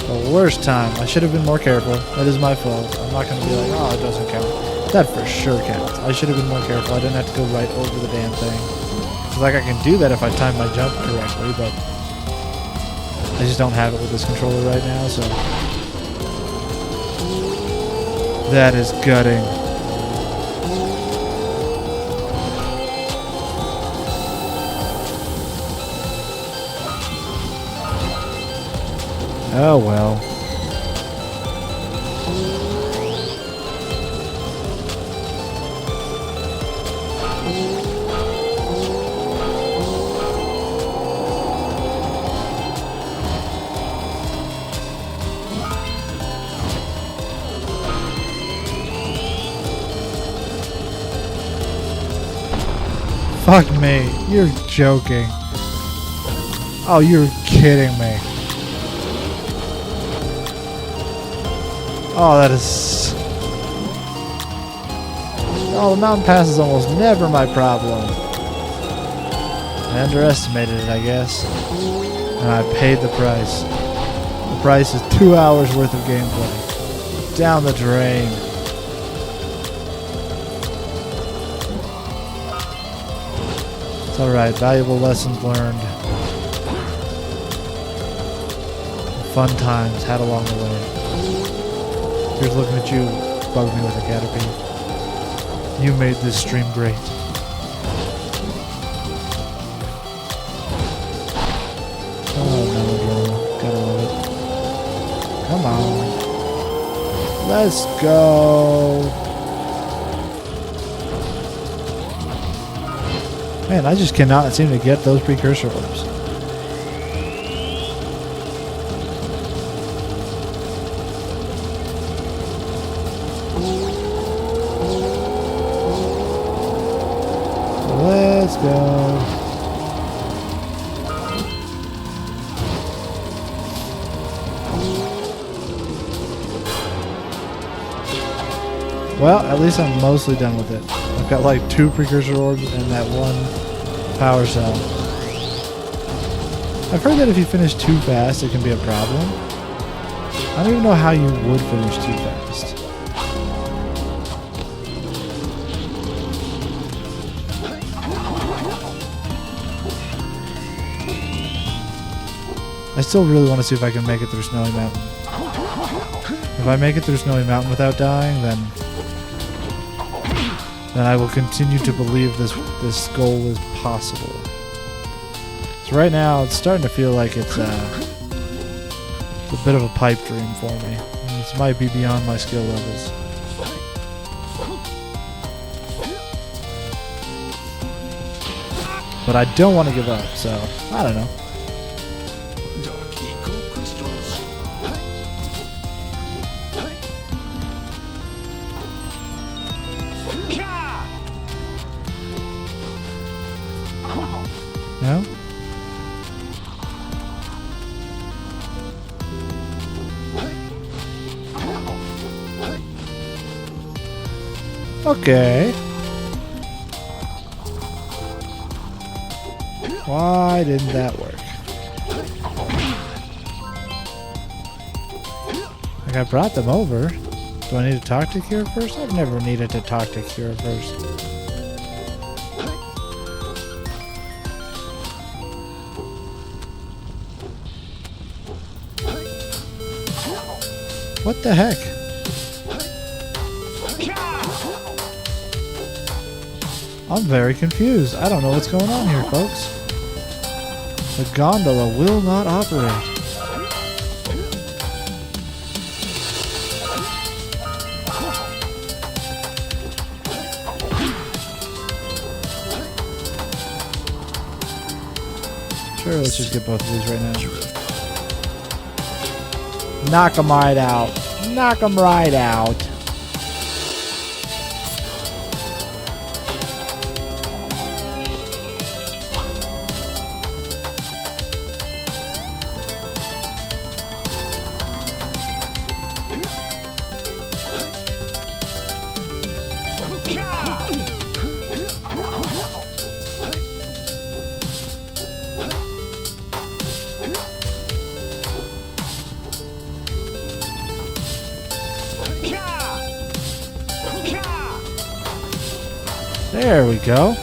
the worst time. I should have been more careful. That is my fault. I'm not going to be like, oh, it doesn't count. That for sure counts. I should have been more careful. I didn't have to go right over the damn thing. It's like I can do that if I time my jump correctly, but I just don't have it with this controller right now, so... That is gutting. Oh well. Fuck me. You're joking. Oh, you're kidding me. Oh, that is... Oh, the mountain pass is almost never my problem. I underestimated it, I guess. And I paid the price. The price is 2 hours worth of gameplay. Down the drain. It's alright, valuable lessons learned. Fun times had along the way. Here's looking at you, bugging me with a Caterpie. You made this stream great. Oh, melodrama. Gotta love it. Come on. Let's go. Man, I just cannot seem to get those precursor orbs. Let's go. Well, at least I'm mostly done with it. I've got like 2 precursor orbs and that 1 power cell. I've heard that if you finish too fast, it can be a problem. I don't even know how you would finish too fast. I still really want to see if I can make it through Snowy Mountain. If I make it through Snowy Mountain without dying, then I will continue to believe this goal is possible. So right now, it's starting to feel like it's a bit of a pipe dream for me. This might be beyond my skill levels. But I don't want to give up, so I don't know. No? Okay. Why didn't that work? Like, I brought them over. Do I need to talk to Kira first? I've never needed to talk to Kira first. What the heck? I'm very confused. I don't know what's going on here, folks. The gondola will not operate. Sure, let's just get both of these right now. Knock them right out. Knock them right out. There we go.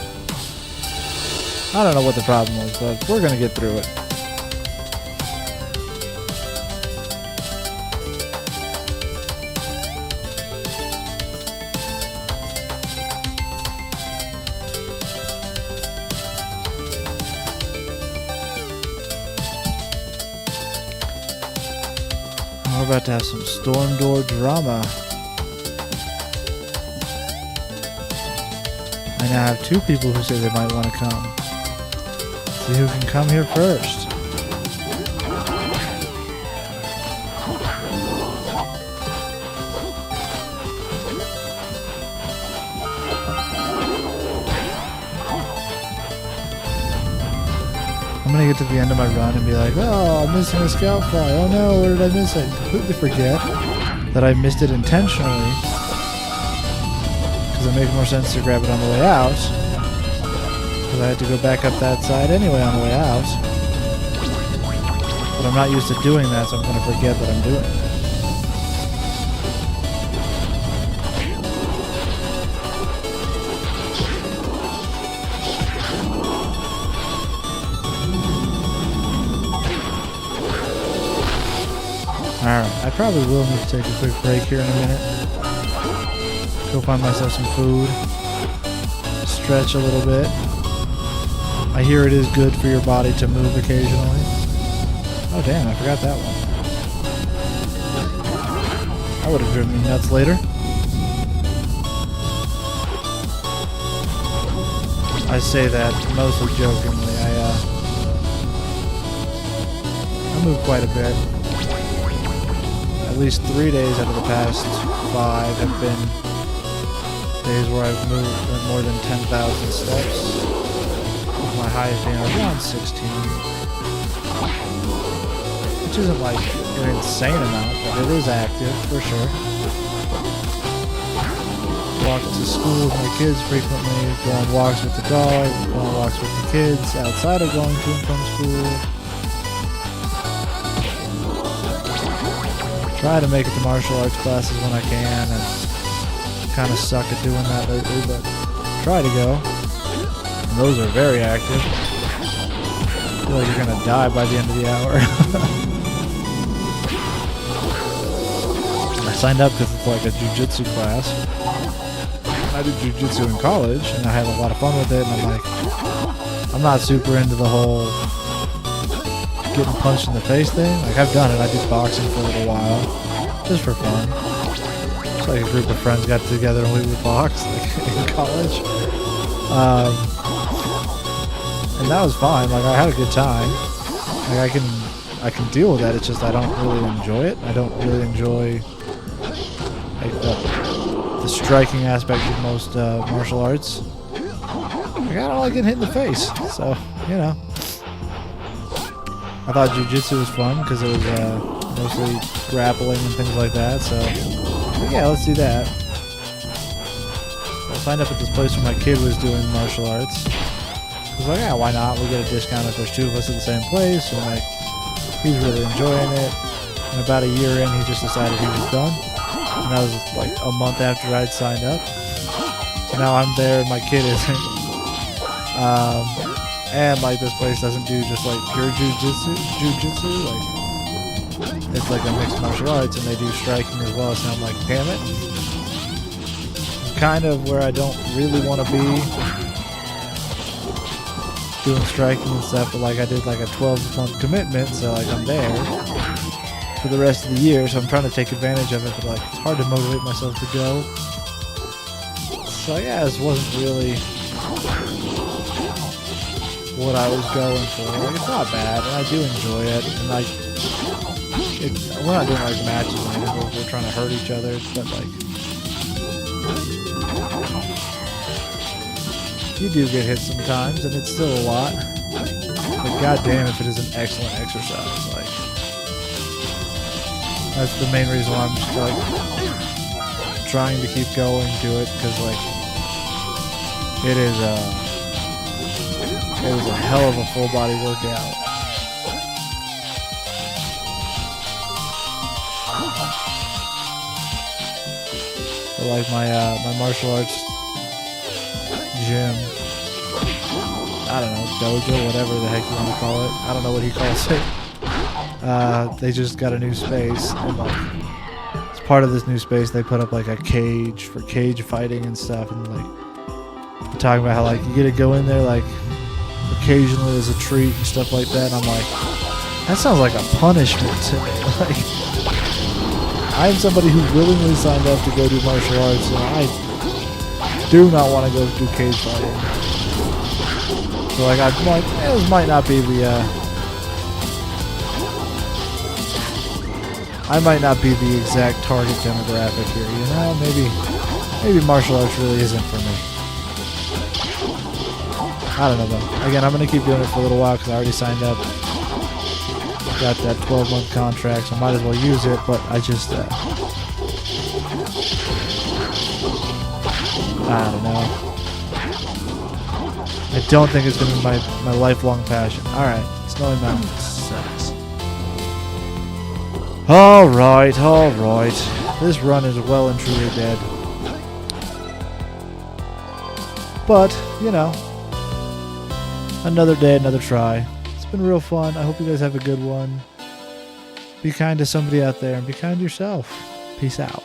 I don't know what the problem was, but we're gonna get through it. We're about to have some storm door drama. I now have two people who say they might want to come. See who can come here first. I'm gonna get to the end of my run and be like, oh, I'm missing a scout fly. Oh no, where did I miss it? I completely forget that I missed it intentionally. Because it makes more sense to grab it on the way out. Because I had to go back up that side anyway on the way out. But I'm not used to doing that, so I'm going to forget that I'm doing it. Alright, I probably will need to take a quick break here in a minute. Go find myself some food. Stretch a little bit. I hear it is good for your body to move occasionally. Oh damn, I forgot that one. That would have driven me nuts later. I say that mostly jokingly. I move quite a bit. At least 3 days out of the past 5 have been days where I've went more than 10,000 steps. With my highest being around 16. Which isn't like an insane amount, but it is active for sure. Walk to school with my kids frequently, go on walks with the dog, go on walks with the kids outside of going to and from school. Try to make it to martial arts classes when I can, and kind of suck at doing that lately, but try to go. And those are very active. I feel like you're gonna die by the end of the hour. I signed up because it's like a jiu-jitsu class. I did jiu-jitsu in college, and I had a lot of fun with it, and I'm like, I'm not super into the whole getting punched in the face thing. Like, I've done it. I did boxing for a little while, just for fun. It's like a group of friends got together and we would box, like, in college. And that was fine. Like, I had a good time. Like, I can deal with that. It's just I don't really enjoy it. I don't really enjoy like the striking aspect of most martial arts. Like, I don't like getting hit in the face. So, you know. I thought jiu-jitsu was fun because it was mostly grappling and things like that. So, yeah, let's do that. I signed up at this place where my kid was doing martial arts. I was like, yeah, why not? We get a discount if there's two of us at the same place. And like, he's really enjoying it. And about a year in, he just decided he was done. And that was like a month after I'd signed up. So now I'm there and my kid isn't. And like this place doesn't do just like pure jujitsu. Like, it's like a mixed martial arts and they do striking as well. So I'm like, damn it. Kind of where I don't really want to be doing striking and stuff, but like I did like a 12-month commitment, so like I'm there for the rest of the year, so I'm trying to take advantage of it, but like it's hard to motivate myself to go. So yeah, this wasn't really what I was going for. Like, it's not bad, and I do enjoy it, and like we're not doing like matches or anything, we're trying to hurt each other, but like you do get hit sometimes, and it's still a lot. But goddamn, if it is an excellent exercise, like that's the main reason why I'm just like trying to keep going to it, because like it is a hell of a full body workout. But like my martial arts gym, I don't know, dojo, whatever the heck you want to call it. I don't know what he calls it. They just got a new space, and like, as part of this new space, they put up like a cage for cage fighting and stuff, and like, we're talking about how like you get to go in there like occasionally as a treat and stuff like that, and I'm like, that sounds like a punishment to me. Like, I'm somebody who willingly signed up to go do martial arts, and I do not want to go do cage fighting. So like this might not be the I might not be the exact target demographic here, you know? Maybe martial arts really isn't for me. I don't know though. Again, I'm gonna keep doing it for a little while because I already signed up. Got that 12-month contract, so I might as well use it, but I just I don't know. I don't think it's going to be my lifelong passion. Alright, Snowy Mountain sucks. Alright. This run is well and truly dead. But, you know, another day, another try. It's been real fun. I hope you guys have a good one. Be kind to somebody out there and be kind to yourself. Peace out.